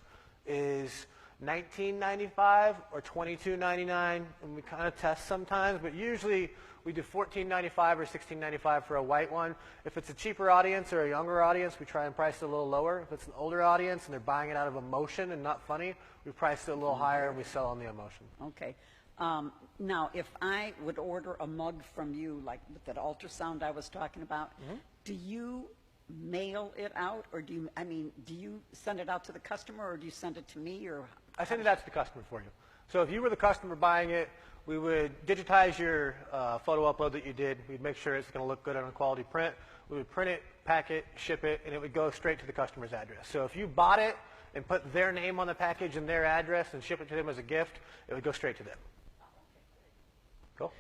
is $19.95 or $22.99, and we kind of test sometimes, but usually we do $14.95 or $16.95 for a white one. If it's a cheaper audience or a younger audience, we try and price it a little lower. If it's an older audience and they're buying it out of emotion and not funny, we price it a little higher and we sell on the emotion. Okay. Now, if I would order a mug from you, like with that ultrasound I was talking about, do you mail it out, or do you send it out to the customer, or do you send it to me, or? I send it out to the customer for you. So if you were the customer buying it, we would digitize your photo upload that you did. We'd make sure it's going to look good on a quality print. We would print it, pack it, ship it, and it would go straight to the customer's address. So if you bought it and put their name on the package and their address and ship it to them as a gift, it would go straight to them. Cool.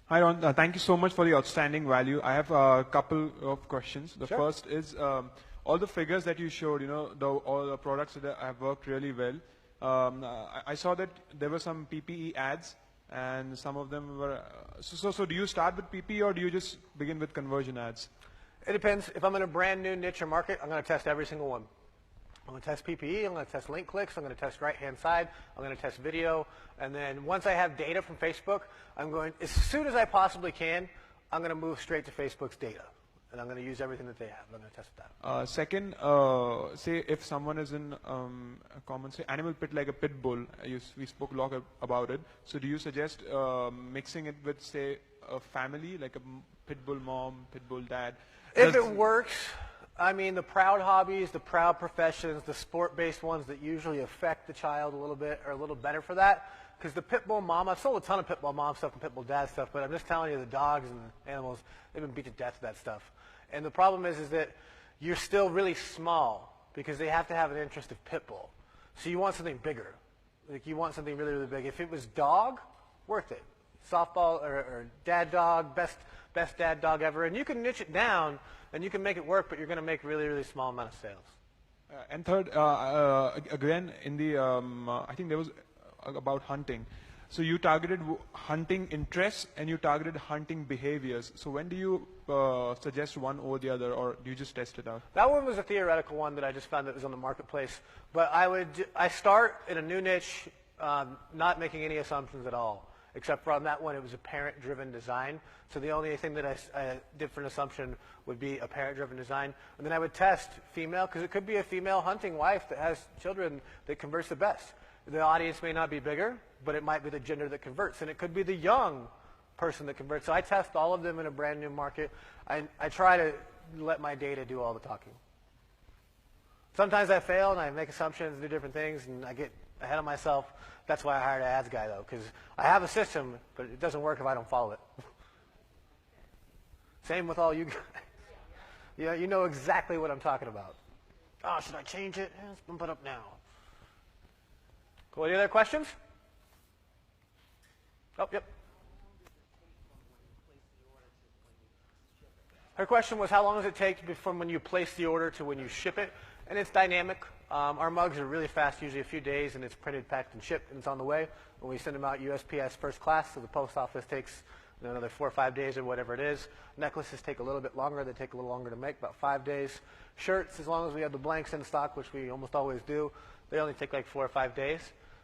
Hi, Ron. Thank you so much for the outstanding value. I have a couple of questions. The Sure. first is all the figures that you showed, all the products that have worked really well. I saw that there were some PPE ads, and some of them were. So do you start with PPE, or do you just begin with conversion ads? It depends. If I'm in a brand new niche or market, I'm going to test every single one. I'm going to test PPE, I'm going to test link clicks, I'm going to test right-hand side, I'm going to test video, and then once I have data from Facebook, as soon as I possibly can, I'm going to move straight to Facebook's data, and I'm going to use everything that they have. I'm going to test that. Second, say if someone is in a common, say, animal pit like a pit bull, we spoke a lot about it. So do you suggest mixing it with, say, a family, like a pit bull mom, pit bull dad? If it works, I mean, the proud hobbies, the proud professions, the sport-based ones that usually affect the child a little bit are a little better for that. Because the pit bull mom, I've sold a ton of pit bull mom stuff and pit bull dad stuff, but I'm just telling you, the dogs and the animals, they've been beat to death with that stuff. And the problem is that you're still really small because they have to have an interest of pit bull. So you want something bigger. Like you want something really, really big. If it was dog, worth it. Softball or dad dog, best dad dog ever. And you can niche it down and you can make it work, but you're going to make really, really small amount of sales. And third, again, in the, I think there was about hunting. So you targeted hunting interests and you targeted hunting behaviors. So when do you suggest one over the other, or do you just test it out? That one was a theoretical one that I just found that was on the marketplace. But I start in a new niche, not making any assumptions at all. Except for on that one, it was a parent-driven design. So the only thing that I did for an assumption would be a parent-driven design. And then I would test female, because it could be a female hunting wife that has children that converts the best. The audience may not be bigger, but it might be the gender that converts. And it could be the young person that converts. So I test all of them in a brand new market. I try to let my data do all the talking. Sometimes I fail and I make assumptions, do different things, and I get ahead of myself. That's why I hired an ads guy, though, because I have a system, but it doesn't work if I don't follow it. Same with all you guys. Yeah, you know exactly what I'm talking about. Oh, should I change it? Let's bump it up now. Cool. Any other questions? Oh, yep. Her question was, how long does it take from when you place the order to when you ship it? And it's dynamic. Our mugs are really fast, usually a few days, and it's printed, packed, and shipped, and it's on the way. When we send them out USPS first class, so the post office takes another 4 or 5 days or whatever it is. Necklaces take a little bit longer. They take a little longer to make, about 5 days. Shirts, as long as we have the blanks in stock, which we almost always do, they only take like 4 or 5 days.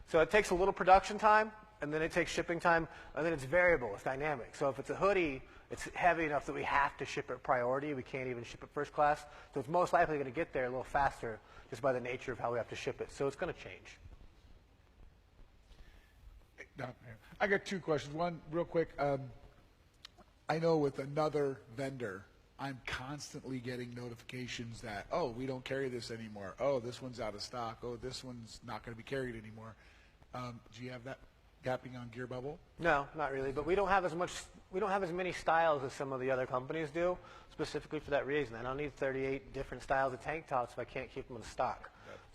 So it takes a little production time, and then it takes shipping time, and then it's variable. It's dynamic. So if it's a hoodie, it's heavy enough that we have to ship it priority. We can't even ship it first class. So it's most likely going to get there a little faster just by the nature of how we have to ship it. So it's going to change. I got 2 questions. One, real quick. I know with another vendor, I'm constantly getting notifications that, oh, we don't carry this anymore. Oh, this one's out of stock. Oh, this one's not going to be carried anymore. Do you have that gapping on Gear Bubble? No, not really. But we don't have as many styles as some of the other companies do, specifically for that reason. I don't need 38 different styles of tank tops if I can't keep them in stock.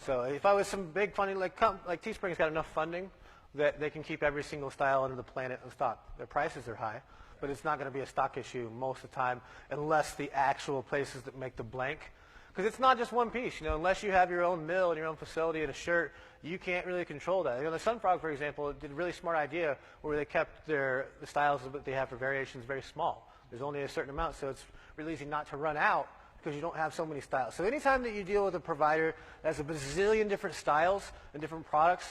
So if I was some big funding, like Teespring's got enough funding that they can keep every single style under the planet in stock. Their prices are high, but it's not going to be a stock issue most of the time unless the actual places that make the blank. Because it's not just one piece, unless you have your own mill and your own facility and a shirt, you can't really control that. The Sunfrog, for example, did a really smart idea where they kept the styles that they have for variations very small. There's only a certain amount, so it's really easy not to run out because you don't have so many styles. So anytime that you deal with a provider that has a bazillion different styles and different products,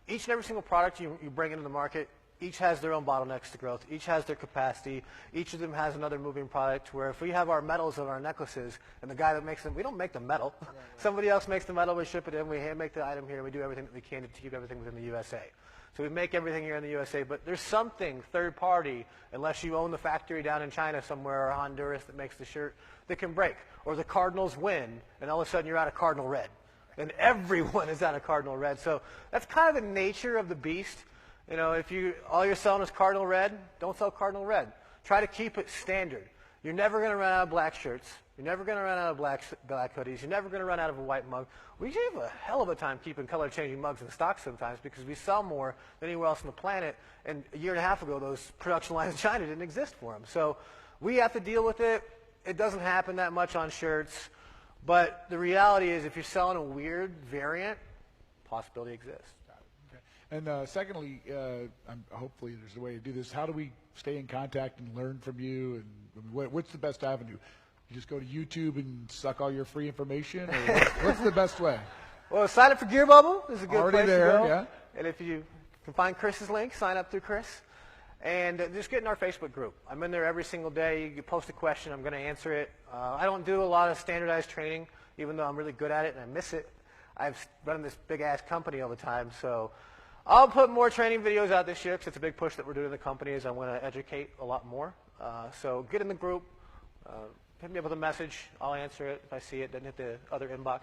each and every single product you bring into the market, each has their own bottlenecks to growth. Each has their capacity. Each of them has another moving product where if we have our metals of our necklaces and the guy that makes them, we don't make the metal. Right. Somebody else makes the metal, we ship it in, we hand make the item here, we do everything that we can to keep everything within the USA. So we make everything here in the USA, but there's something third party, unless you own the factory down in China somewhere or Honduras that makes the shirt, that can break. Or the Cardinals win, and all of a sudden you're out of Cardinal red. and everyone is out of Cardinal Red. So that's kind of the nature of the beast. You know, if all you're selling is Cardinal Red, don't sell Cardinal Red. Try to keep it standard. You're never going to run out of black shirts. You're never going to run out of black hoodies. You're never going to run out of a white mug. We have a hell of a time keeping color-changing mugs in stock sometimes because we sell more than anywhere else on the planet. And a year and a half ago, those production lines in China didn't exist for them. So we have to deal with it. It doesn't happen that much on shirts. But the reality is if you're selling a weird variant, possibility exists. And secondly, hopefully there's a way to do this. How do we stay in contact and learn from you? And what's the best avenue? You just go to YouTube and suck all your free information? Or what's the best way? Well, sign up for Gear Bubble. This is a good Already place there, to go. yeah. And if you can find Chris's link, sign up through Chris. And just get in our Facebook group. I'm in there every single day. You post a question, I'm going to answer it. I don't do a lot of standardized training, even though I'm really good at it and I miss it. I've run this big-ass company all the time, so I'll put more training videos out this year because it's a big push that we're doing in the company is I want to educate a lot more. So get in the group. Hit me up with a message. I'll answer it if I see it. Doesn't hit the other inbox.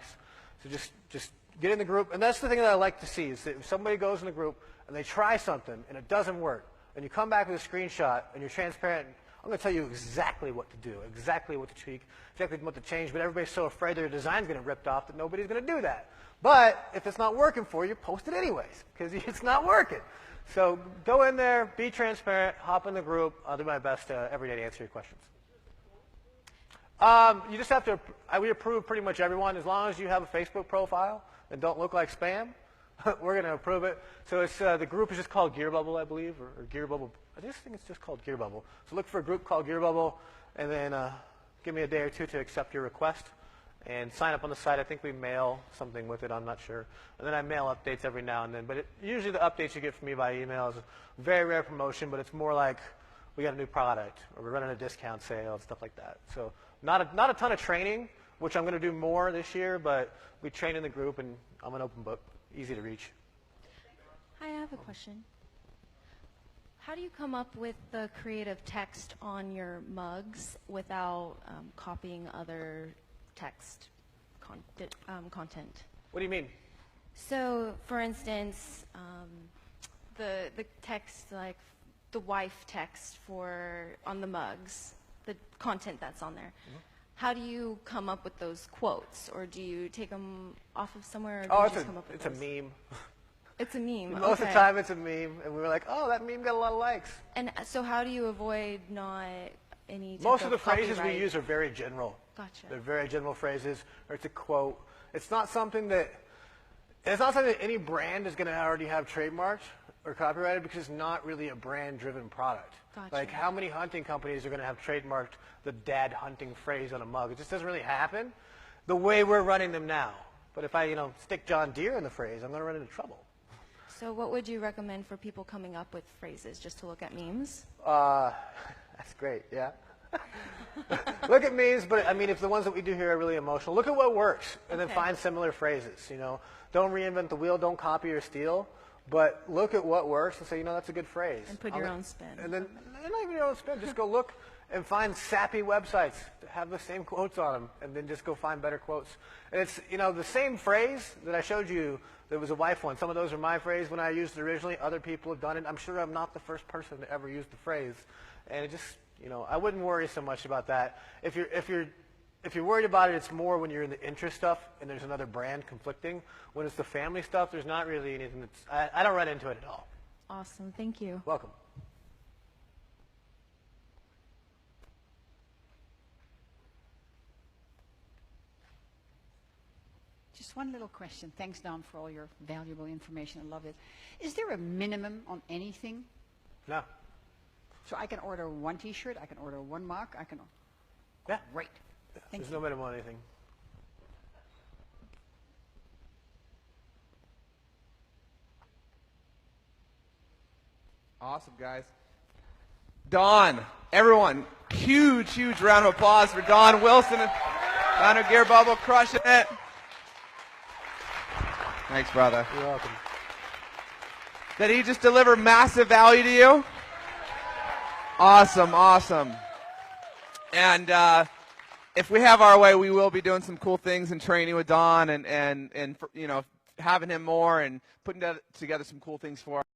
So just get in the group. And that's the thing that I like to see is that if somebody goes in the group and they try something and it doesn't work, and you come back with a screenshot and you're transparent, I'm going to tell you exactly what to do, exactly what to tweak, exactly what to change, but everybody's so afraid their design's going to get ripped off that nobody's going to do that. But if it's not working for you, post it anyways, because it's not working. So go in there, be transparent, hop in the group. I'll do my best every day to answer your questions. You just have to, we approve pretty much everyone. As long as you have a Facebook profile and don't look like spam, we're going to approve it. So it's the group is just called Gear Bubble, I believe, or Gear Bubble. I just think it's just called Gear Bubble. So look for a group called Gear Bubble, and then give me a day or two to accept your request. And sign up on the site. I think we mail something with it. I'm not sure. And then I mail updates every now and then. But usually the updates you get from me by email is a very rare promotion, but it's more like we got a new product or we're running a discount sale and stuff like that. So not a ton of training, which I'm going to do more this year, but we train in the group, and I'm an open book, easy to reach. Hi, I have a question. How do you come up with the creative text on your mugs without copying other text content? What do you mean? So, for instance, the text, like the wife text on the mugs, the content that's on there. Mm-hmm. How do you come up with those quotes, or do you take them off of somewhere? Or do you just come up with it's those? a meme. It's a meme. Most of the time, it's a meme, and we were like, "Oh, that meme got a lot of likes." And so, how do you avoid not any? Type Most of the phrases copyright? we use are very general. Gotcha. They're very general phrases, or it's a quote. It's not something that any brand is going to already have trademarked or copyrighted because it's not really a brand-driven product. Gotcha. Like how many hunting companies are going to have trademarked the dad hunting phrase on a mug? It just doesn't really happen the way we're running them now. But if I, stick John Deere in the phrase, I'm going to run into trouble. So what would you recommend for people coming up with phrases, just to look at memes? That's great, yeah. Look at memes, but I mean, if the ones that we do here are really emotional, look at what works, and then find similar phrases. Don't reinvent the wheel, don't copy or steal, but look at what works and say, that's a good phrase. And put your own spin. And then, not even your own spin, just go look and find sappy websites that have the same quotes on them, and then just go find better quotes. And it's, the same phrase that I showed you, there was a wife one. Some of those are my phrase when I used it originally. Other people have done it. I'm sure I'm not the first person to ever use the phrase. And it just, I wouldn't worry so much about that. If you're worried about it, it's more when you're in the interest stuff and there's another brand conflicting. When it's the family stuff, there's not really anything that's, I don't run into it at all. Awesome. Thank you. Welcome. Just one little question. Thanks, Don, for all your valuable information. I love it. Is there a minimum on anything? No. So I can order one T-shirt, I can order one mug, Yeah. Great. Thank There's you. no minimum on anything. Awesome, guys. Don, everyone, huge round of applause for Don Wilson, founder of Gear Bubble, crushing it. Thanks, brother. You're welcome. Did he just deliver massive value to you? Awesome. And if we have our way, we will be doing some cool things and training with Don and you know, having him more and putting together some cool things for us.